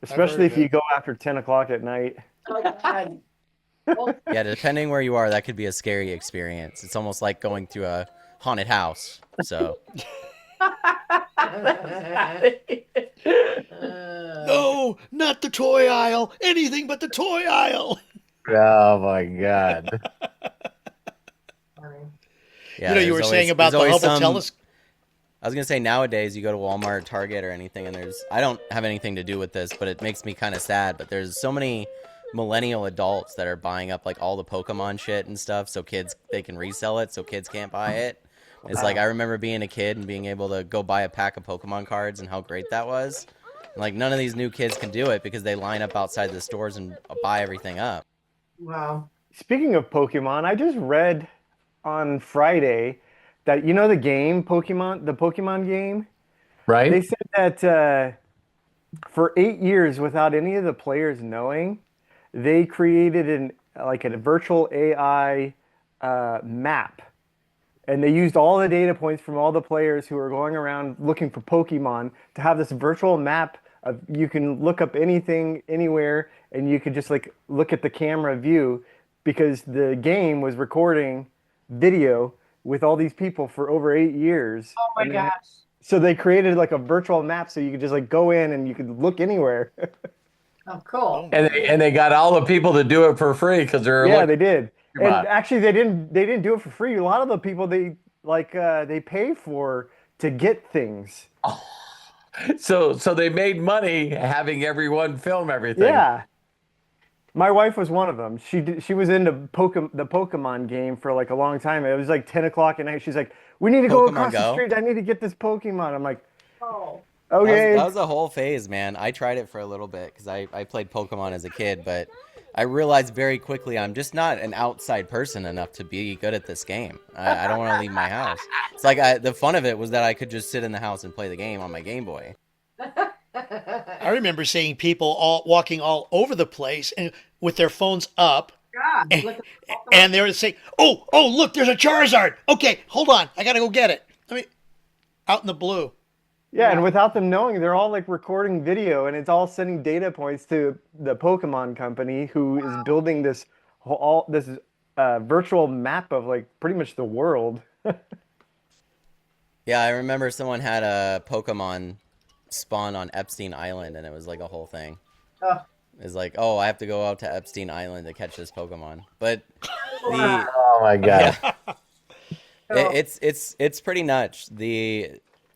Especially heard if of you it. go after 10 o'clock at night. Oh god. Well, Yeah, depending where you are, that could be a scary experience. It's almost like going through a haunted house. So No, not the toy aisle. Anything but the toy aisle. Oh my God. Yeah, you know, you were there's saying always- about the there's always Hubble some- telescope. I was gonna say nowadays you go to Walmart, Target, or anything, and I don't have anything to do with this, but it makes me kind of sad. But there's so many millennial adults that are buying up like all the Pokemon shit and stuff, so they can resell it, so kids can't buy it. It's like I remember being a kid and being able to go buy a pack of Pokemon cards and how great that was. And, like none of these new kids can do it because they line up outside the stores and buy everything up. Wow. Speaking of Pokemon, I just read on Friday that the game Pokemon, the Pokemon game, they Right? said that for 8 years, without any of the players knowing, they created a virtual AI map, and they used all the data points from all the players who were going around looking for Pokemon to have this virtual map of you can look up anything anywhere, and you could just like look at the camera view because the game was recording video with all these people for over 8 years. Oh my And then- gosh. So they created like a virtual map so you could just like go in and you could look anywhere. Oh, cool. And they got all the people to do it for free because they're Yeah, looking they did. Come And on. actually they didn't do it for free. A lot of the people they pay for to get things. so they made money having everyone film everything. Yeah. My wife was one of them. She was into the Pokemon game for like a long time. It was like 10 o'clock at night. She's like, "We need to go Pokemon across the Go? street. I need to get this Pokemon." I'm like, Oh. "Okay." That was a whole phase, man. I tried it for a little bit because I played Pokemon as a kid, but I realized very quickly I'm just not an outside person enough to be good at this game. I don't want to leave my house. It's like the fun of it was that I could just sit in the house and play the game on my Game Boy. I remember seeing people all walking all over the place and with their phones up, God. Look at the Pokemon. and they were saying, "Oh, look, there's a Charizard. Okay, hold on, I gotta go get it." I mean, out in the blue. Yeah, and without them knowing, they're all like recording video, and it's all sending data points to the Pokemon company, who is building this virtual map of like pretty much the world. Yeah, I remember someone had a Pokemon spawn on Epstein Island, and it was like a whole thing. Oh. It's like, oh, I have to go out to Epstein Island to catch this Pokemon. But Wow. Oh my God. yeah, it's pretty nuts.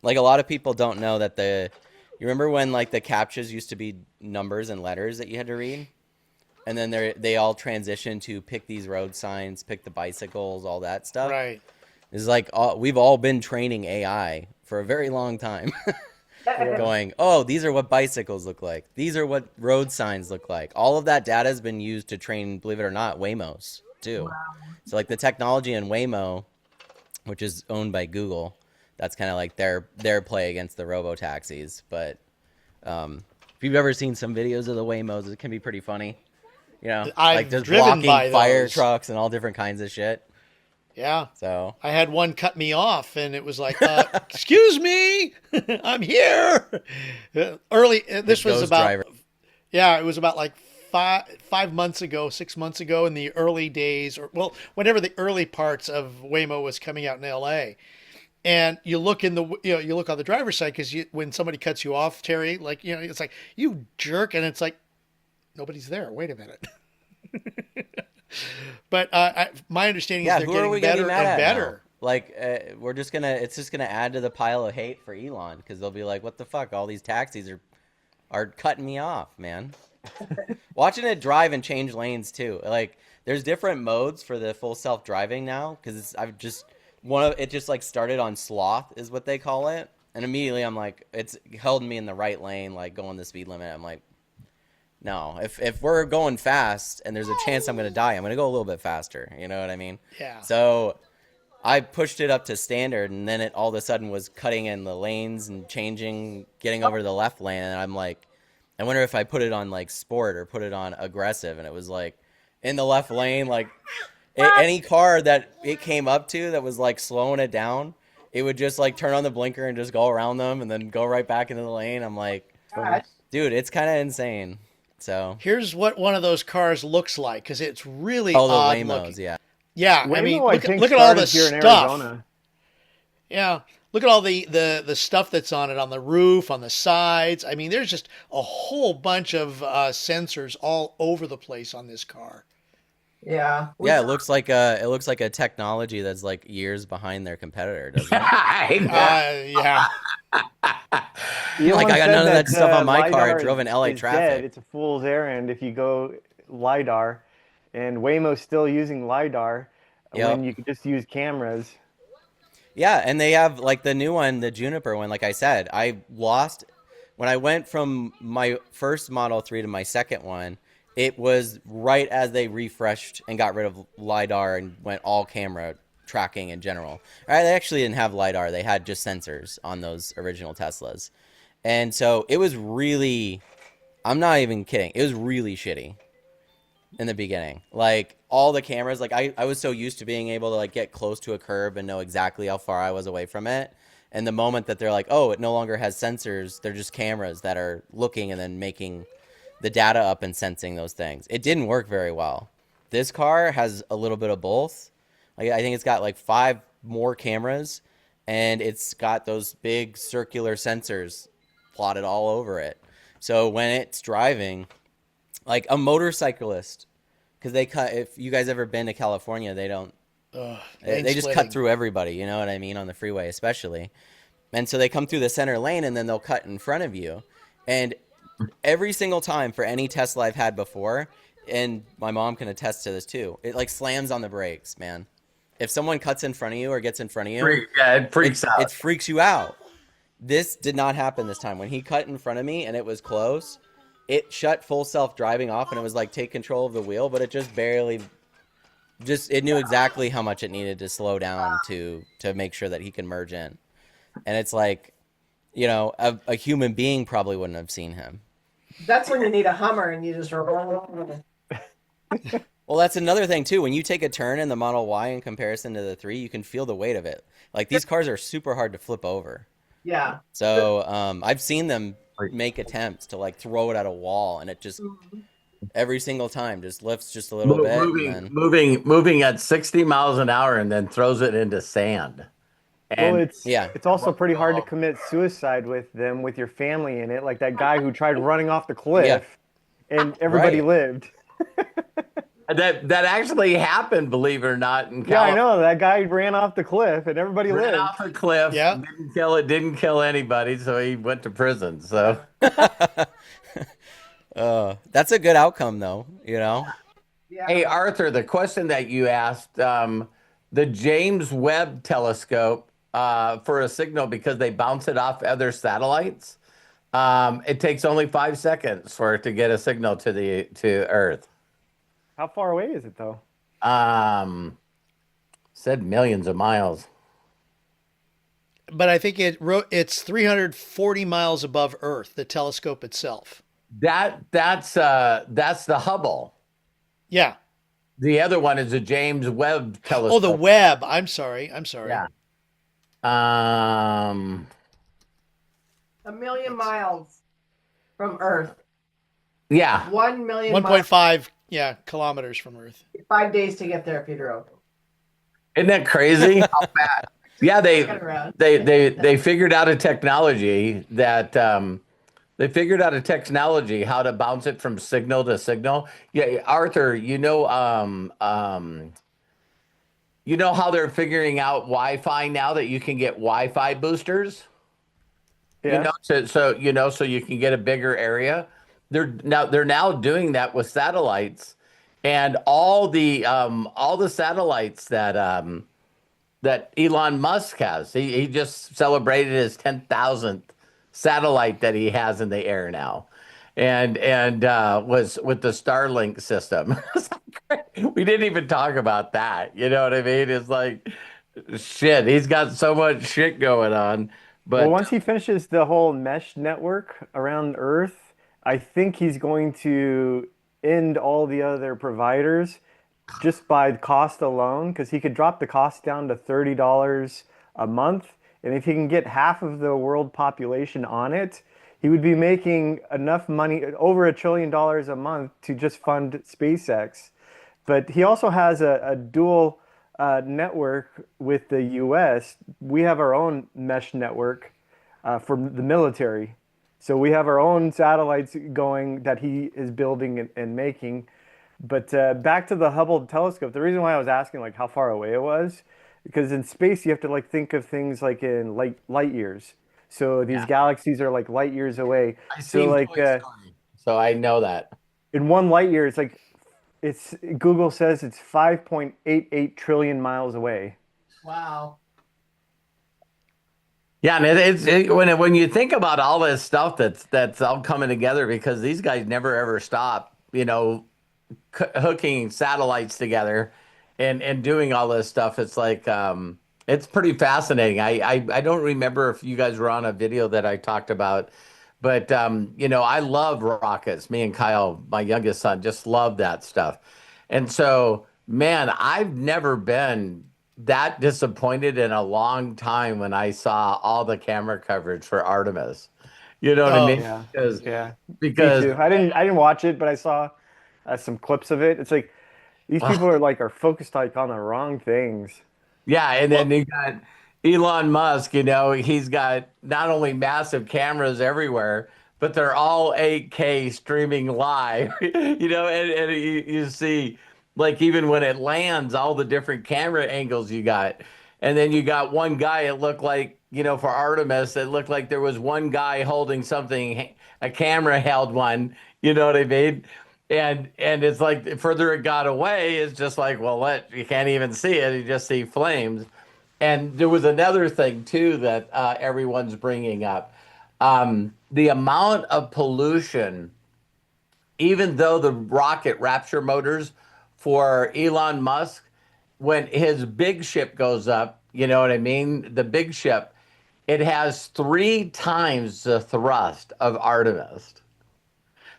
Like a lot of people don't know that you remember when like the Captchas used to be numbers and letters that you had to read, and then they all transitioned to pick these road signs, pick the bicycles, all that stuff. Right. It's like we've all been training AI for a very long time. Going, oh, these are what bicycles look like. These are what road signs look like. All of that data has been used to train, believe it or not, Waymos too. Wow. So like the technology in Waymo, which is owned by Google, that's kind of like their play against the robo-taxis. But if you've ever seen some videos of the Waymos, it can be pretty funny. You know, I've like just driven blocking by fire those. trucks and all different kinds of shit. Yeah. So I had one cut me off, and it was like, "Excuse me, I'm here." Early. This was ghost about. driver. Yeah, it was about like 6 months ago, in the early days, or well, whenever the early parts of Waymo was coming out in L.A. And you look on the driver's side because when somebody cuts you off, Terry, like it's like you jerk, and it's like nobody's there. Wait a minute. But my understanding is they're who are we getting gonna better be mad and at better. now? Like, it's just gonna add to the pile of hate for Elon because they'll be like, "What the fuck? All these taxis are cutting me off, man." Watching it drive and change lanes too. Like, there's different modes for the full self driving now because it just like started on sloth is what they call it, and immediately I'm like, it's held me in the right lane, like going the speed limit. I'm like, no, if we're going fast and there's a chance I'm going to die, I'm going to go a little bit faster. You know what I mean? Yeah. So I pushed it up to standard, and then it all of a sudden was cutting in the lanes and changing, getting over to the left lane. And I'm like, I wonder if I put it on like sport or put it on aggressive. And it was like in the left lane, like any car that it came up to that was like slowing it down, it would just like turn on the blinker and just go around them and then go right back into the lane. I'm like, Gosh. dude, it's kind of insane. So, Here's what one of those cars looks like because it's really the odd Waymos, looking. yeah. Yeah, Waymo, I mean, I look think, at all the started here in stuff. Arizona. Yeah, look at all the stuff that's on it, on the roof, on the sides. I mean, there's just a whole bunch of sensors all over the place on this car. Yeah. Yeah, it looks like a technology that's like years behind their competitor, doesn't it? I Yeah. Like Elon I got said none of that that stuff on my car. I LiDAR drove in LA is dead. traffic. It's a fool's errand if you go LiDAR. And Waymo's still using LiDAR when Yep. you could just use cameras. Yeah, and they have like the new one, the Juniper one. Like I said, I lost when I went from my first Model 3 to my second one. It was right as they refreshed and got rid of LiDAR and went all camera tracking in general. They actually didn't have LiDAR, they had just sensors on those original Teslas. And so it was really, I'm not even kidding, it was really shitty in the beginning. Like all the cameras, like I was so used to being able to like get close to a curb and know exactly how far I was away from it. And the moment that they're like, oh, it no longer has sensors, they're just cameras that are looking and then making the data up and sensing those things. It didn't work very well. This car has a little bit of both. Like I think it's got like 5 more cameras and it's got those big circular sensors plotted all over it. So when it's driving, like a motorcyclist, because they cut, if you guys ever been to California, they don't, they just cut through everybody, you know what I mean, on the freeway especially. And so they come through the center lane and then they'll cut in front of you. And every single time for any Tesla I've had before, and my mom can attest to this too, it like slams on the brakes, man. If someone cuts in front of you or gets in front of you, yeah, it freaks out. it freaks you out. This did not happen this time. When he cut in front of me and it was close, it shut full self-driving off and it was like take control of the wheel, but it just barely, just it knew exactly how much it needed to slow down to make sure that he can merge in. And it's like, you know, a human being probably wouldn't have seen him. That's when you need a Hummer and you just roll. Well, that's another thing too. When you take a turn in the Model Y in comparison to the 3, you can feel the weight of it. Like these cars are super hard to flip over. Yeah. So I've seen them make attempts to like throw it at a wall, and it just every single time just lifts just a little bit. And then... moving at 60 miles an hour and then throws it into sand. Well, And it's also pretty hard to commit suicide with them with your family in it, like that guy who tried running off the cliff, and everybody lived. that actually happened, believe it or not, in Yeah, I California. know that guy ran off the cliff, and everybody Ran lived. off the cliff. Yeah. Didn't kill anybody, so he went to prison. So that's a good outcome, though. You know. Yeah. hey, Arthur, the question that you asked, the James Webb Telescope for a signal because they bounce it off other satellites. It takes only 5 seconds for it to get a signal to Earth. How far away is it though? Said millions of miles. But I think it's 340 miles above Earth, the telescope itself. That's the Hubble. Yeah. The other one is the James Webb Telescope. Oh, the Webb. I'm sorry. Yeah. A million miles from Earth. Yeah. 1 million 1.5 kilometers from Earth. 5 days to get there if you drove. Isn't that crazy? How fast? Yeah, Around. they figured out a technology that how to bounce it from signal to signal. Yeah, Arthur, you know how they're figuring out Wi-Fi now that you can get Wi-Fi boosters? Yeah. So you can get a bigger area. They're now doing that with satellites, and all the satellites that Elon Musk has. He just celebrated his 10,000th satellite that he has in the air now, and was with the Starlink system. We didn't even talk about that. You know what I mean? It's like shit. He's got so much shit going on. But Well, once he finishes the whole mesh network around Earth, I think he's going to end all the other providers just by cost alone, because he could drop the cost down to $30 a month. And if he can get half of the world population on it, he would be making enough money, over $1 trillion a month, to just fund SpaceX. But he also has a dual network with the US. We have our own mesh network for the military. So we have our own satellites going that he is building and making. But back to the Hubble telescope. The reason why I was asking like how far away it was, because in space you have to like think of things like in light years. So these Yeah. galaxies are like light years away. I So seen like Toy Story, so I know that. in one light year, it's like it's Google says it's 5.88 trillion miles away. Wow. Yeah, and when you think about all this stuff that's all coming together because these guys never ever stop, hooking satellites together and doing all this stuff. It's like it's pretty fascinating. I don't remember if you guys were on a video that I talked about, but I love rockets. Me and Kyle, my youngest son, just love that stuff. And so, man, I've never been that disappointed in a long time when I saw all the camera coverage for Artemis. You know what I Oh, mean? Yeah, Because yeah, me because too. I didn't watch it, but I saw some clips of it. It's like these people are focused like on the wrong things. yeah, and then well, you got Elon Musk, he's got not only massive cameras everywhere, but they're all 8K streaming live, and you see, like, even when it lands, all the different camera angles you got. And then you got one guy, it looked like, for Artemis, it looked like there was one guy holding something, a camera held one, you know what I mean? And it's like the further it got away, it's just like, well, you can't even see it. You just see flames. And there was another thing too that everyone's bringing up. The amount of pollution, even though the rocket Rapture motors for Elon Musk, when his big ship goes up, you know what I mean? The big ship, it has 3 times the thrust of Artemis.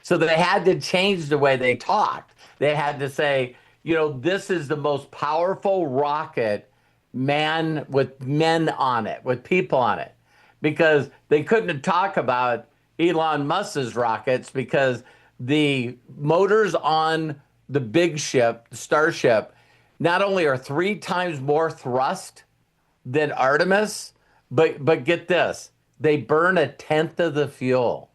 So they had to change the way they talked. They had to say, this is the most powerful rocket man with men on it, with people on it, because they couldn't talk about Elon Musk's rockets because the motors on the big ship, the Starship, not only are 3 times more thrust than Artemis, but get this, they burn a tenth of the fuel.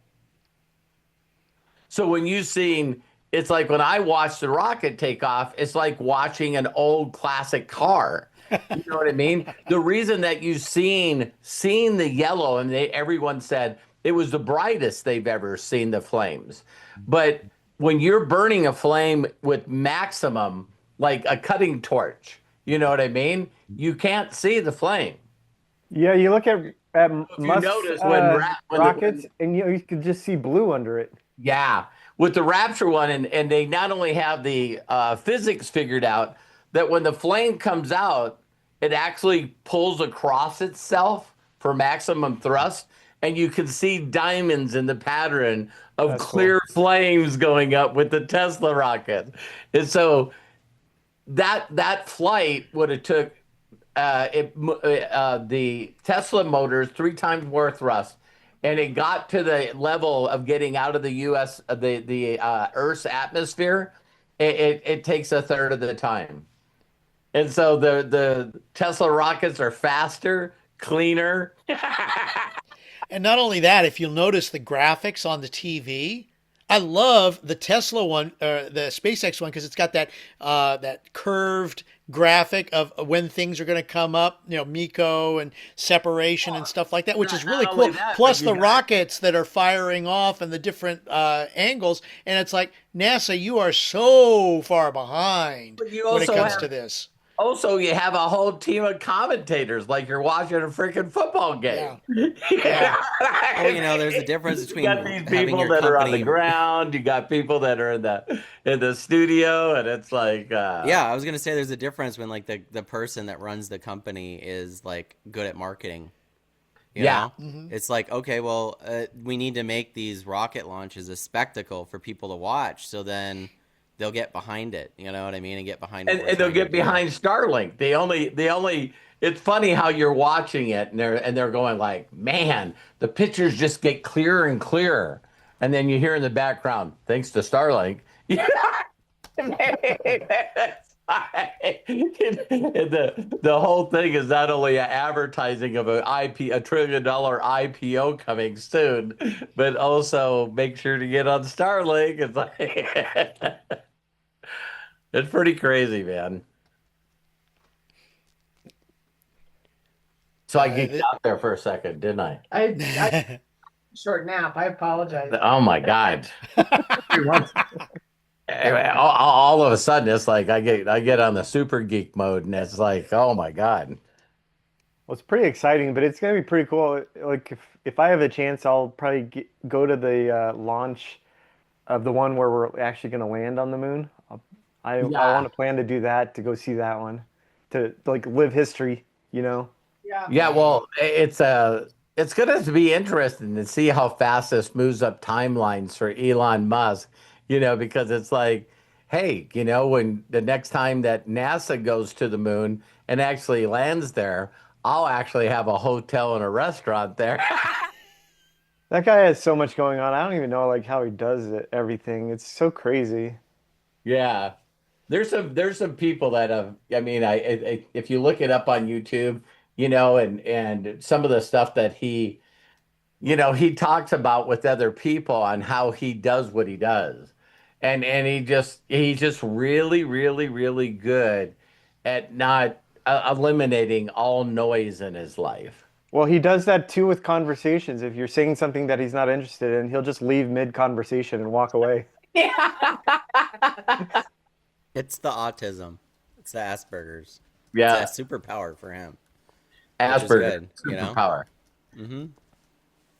So when you seen, it's like when I watched the rocket take off, it's like watching an old classic car. You know what I mean? The reason that you seen the yellow, and everyone said it was the brightest they've ever seen the flames. But when you're burning a flame with maximum, like a cutting torch, you know what I mean? You can't see the flame. Yeah, you look at If you Musk's notice when rockets, and you could just see blue under it. Yeah, with the Rapture one, and they not only have the physics figured out that when the flame comes out, it actually pulls across itself for maximum thrust, and you can see diamonds in the pattern of That's clear cool. flames going up with the Tesla rocket. And so that flight would have took the Tesla motors 3 times more thrust, and it got to the level of getting out of the U.S. The Earth's atmosphere. It takes a third of the time, and so the Tesla rockets are faster, cleaner. and not only that, if you'll notice the graphics on the TV, I love the Tesla one, the SpaceX one, because it's got that curved graphic of when things are going to come up, MECO and separation and stuff like that, which is really Not cool. only that, Plus but you the got rockets that are firing off and the different angles, and it's like NASA, you are so far behind but you when it also comes have to this. Also, you have a whole team of commentators like you're watching a freaking football game. Yeah, yeah. Well, there's a difference You between got these having people your that are on the company. ground. You got people that are in the studio, and it's like, Yeah, I was gonna say there's a difference when like the person that runs the company is like good at marketing. You yeah, know, it's like, okay, well, we need to make these rocket launches a spectacle for people to watch, so then they'll get behind it. You know what I mean? And get behind what we're and they'll trying to get do. behind Starlink. They only. It's funny how you're watching it, and they're going like, man, the pictures just get clearer and clearer, and then you hear in the background, thanks to Starlink. The whole thing is not only advertising of a $1 trillion IPO coming soon, but also make sure to get on Starlink. It's like It's pretty crazy, man. So I geeked out there for a second, didn't I? I short nap. I apologize. Oh my God. All of a sudden, it's like I get on the super geek mode, and it's like, oh my God. Well, it's pretty exciting, but it's gonna be pretty cool. Like if I have a chance, I'll probably go to the launch of the one where we're actually gonna land on the moon. I Yeah. want to plan to do that, to go see that one, to like live history, you know. Yeah. Yeah, well, it's going to be interesting to see how fast this moves up timelines for Elon Musk, because it's like, hey, when the next time that NASA goes to the moon and actually lands there, I'll actually have a hotel and a restaurant there. That guy has so much going on. I don't even know like how he does it, everything. It's so crazy. Yeah. There's some people that have, I mean, if you look it up on YouTube, and some of the stuff that he talks about with other people on how he does what he does. And he's just really, really, really good at not eliminating all noise in his life. Well, he does that too with conversations. If you're saying something that he's not interested in, he'll just leave mid-conversation and walk away. Yeah. It's the autism. It's the Asperger's. Yeah. It's a superpower for him. Asperger, Good, you know? superpower. Mm-hmm.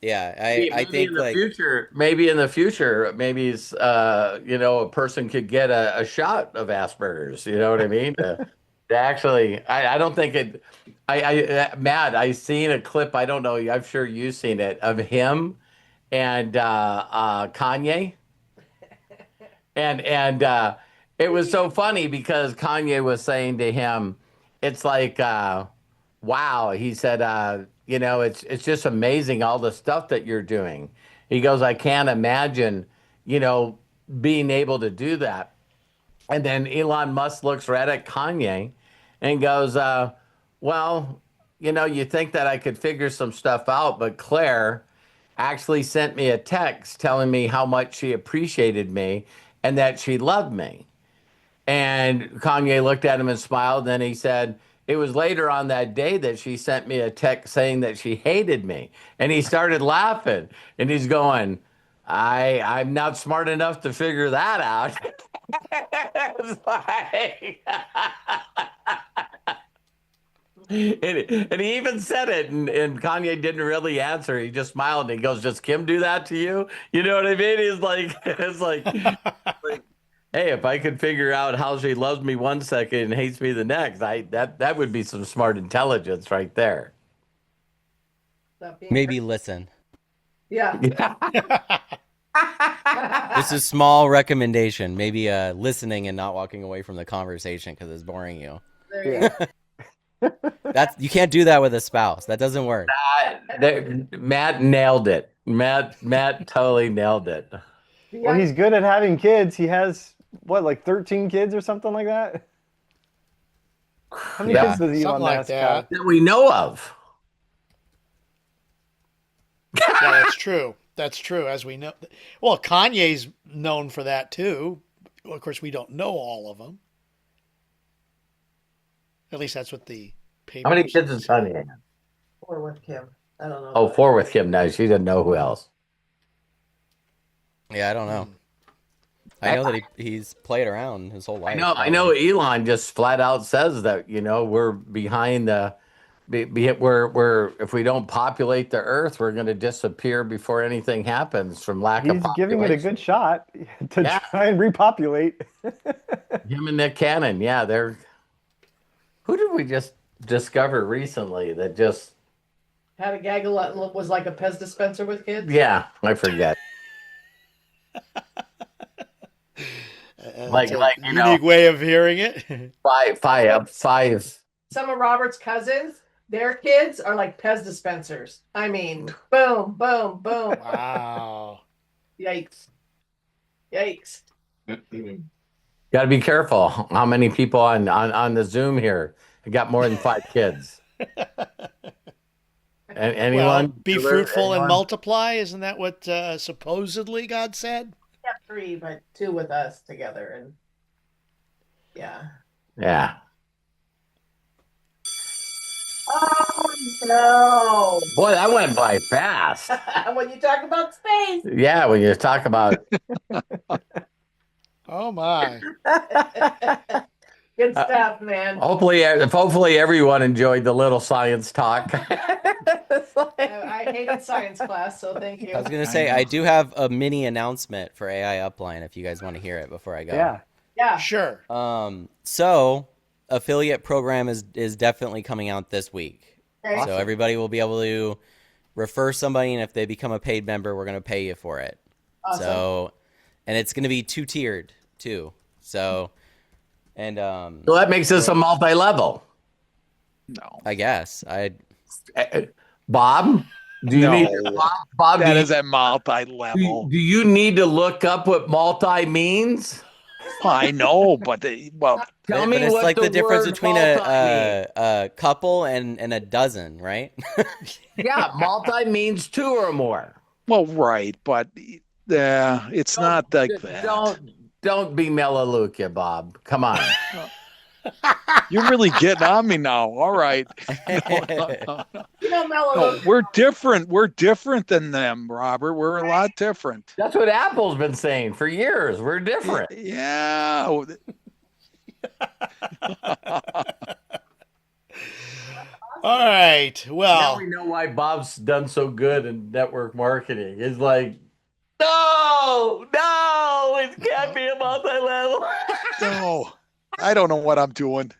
Yeah, Maybe I think in the like future, maybe it's a person could get a shot of Asperger's. You know what I mean? To actually, I don't think it. Matt, I seen a clip. I don't know. I'm sure you've seen it of him and Kanye, and it was so funny because Kanye was saying to him, it's like, wow. He said, it's just amazing all the stuff that you're doing. He goes, I can't imagine, you know, being able to do that. And then Elon Musk looks right at Kanye and goes, well, you think that I could figure some stuff out, but Claire actually sent me a text telling me how much she appreciated me and that she loved me. And Kanye looked at him and smiled. Then he said, it was later on that day that she sent me a text saying that she hated me. And he started laughing and he's going, I'm not smart enough to figure that out. It's like, and he even said it, and Kanye didn't really answer. He just smiled and he goes, "Does Kim do that to you?" You know what I mean? He's like, it's like, hey, if I could figure out how she loves me one second and hates me the next, that would be some smart intelligence right there. maybe listen. Yeah. Just a small recommendation. Maybe listening and not walking away from the conversation because it's boring you. There you Yeah. go. You can't do that with a spouse. That doesn't work. Matt nailed it. Matt totally nailed it. Well, he's good at having kids. He has what, like 13 kids or something like that? How many Yeah, kids does Elon something like Musk that. have? That we know of. Yeah, that's true. That's true, as we know. Well, Kanye's known for that too. Well, of course, we don't know all of them. At least that's what the paper. How many kids does Kanye have? Or with Kim. I don't know. Oh, 4 with Kim. No, she doesn't know who else. Yeah, I don't know. I know that he's played around his whole life. I know. Elon just flat out says that we're behind the. We're if we don't populate the Earth, we're going to disappear before anything happens from lack of He's population. giving it a good shot to Yeah. try and repopulate. Him and Nick Cannon, yeah, they're. Who did we just discover recently that just? Had a gaggle and was like a Pez dispenser with kids. Yeah, I forget. Like unique way of hearing it. five. Some of Robert's cousins, their kids are like Pez dispensers. I mean, boom, boom, boom. Wow. Yikes. Yikes. Got to be careful. How many people on the Zoom here? I got more than 5 kids. Anyone? Well, be fruitful and Anyone? multiply. Isn't that what supposedly God said? We have 3, but 2 with us together, and Yeah. Yeah. Oh no! Boy, that went by fast. When you talk about space. Yeah, when you talk about Oh my. Good stuff, man. hopefully everyone enjoyed the little science talk. It's like- I hated science class, so thank you. I was gonna say I do have a mini announcement for AI Upline if you guys want to hear it before I go. Yeah. Yeah. Sure. So affiliate program is definitely coming out this week. Okay. So everybody will be able to refer somebody, and if they become a paid member, we're gonna pay you for it. Awesome. So, and it's gonna be 2-tiered too. So, and So that makes us a multi-level. No. I guess Bob, do you No. need Bob? That do, is a you, multi-level. do you need to look up what multi means? I know, but well, Tell but me it's what like the difference word between multi a couple and a dozen, right? means. Yeah, multi means 2 or more. well, right, but it's not like that. Don't be Melaleuca, Bob. Come on. You're really getting on me now. All right. You know, Mellow. No, we're different. We're different than them, Robert. We're a lot different. That's what Apple's been saying for years. We're different. Yeah. All right. Now Well, we know why Bob's done so good in network marketing. It's like, no, it can't be a multi-level. No, I don't know what I'm doing.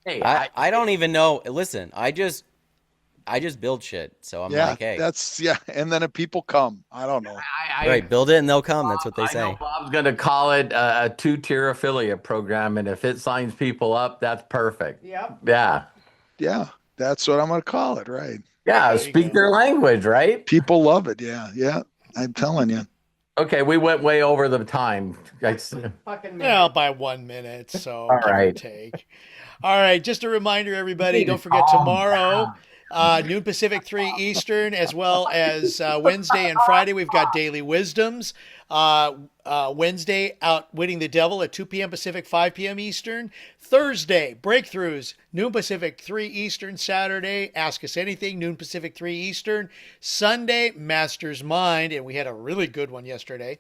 Hey, I don't even know. Listen, I just build shit. So I'm Yeah, like, hey, and then if people come, I don't know. right, build it and they'll come. That's what they I say. know Bob's going to call it a 2-tier affiliate program, and if it signs people up, that's perfect. Yep. Yeah. Yeah, that's what I'm going to call it, right? Yeah, There you speak go. their language, right? People love it. Yeah. I'm telling you. Okay, we went way over the time. Fucking well, by 1 minute, so All give or right. take. All right, just a reminder, everybody, Need don't to forget calm tomorrow, noon Pacific, 3 Eastern, as well as Wednesday and Friday, we've got Daily Wisdoms. Wednesday, Outwitting the Devil at 2 p.m. Pacific, 5 p.m. Eastern. Thursday, Breakthroughs, noon Pacific, 3 Eastern. Saturday, Ask Us Anything, noon Pacific, 3 Eastern. Sunday, Master's Mind, and we had a really good one yesterday.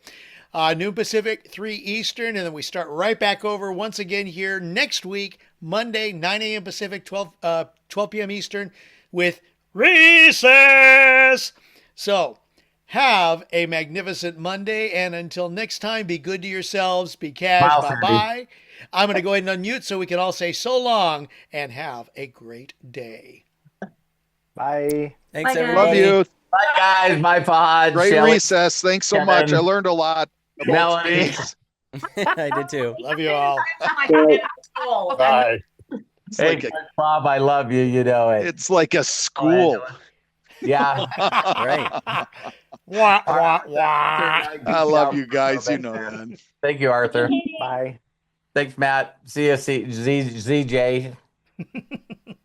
Noon Pacific, 3 Eastern, and then we start right back over once again here next week, Monday, 9 a.m. Pacific, 12 p.m. Eastern, with Recess. So, have a magnificent Monday, and until next time, be good to yourselves, be cash, Smile, bye-bye. I'm going to go ahead and unmute so we can all say so long, and have a great day. Bye. Thanks, Bye, guys. Love everybody. you. Bye, guys. Bye, Fahad. Great Shelley, recess. Thanks so much. I Kevin. learned a lot about Melanie. space. I did too. Love you all. Bye. It's Hey, like Bob, I love you. You know it. it's like a school. Yeah. Right. Wah, wah, wah. I love you guys. You know that. Thank you, Arthur. Bye. Thanks, Matt. See you, ZJ.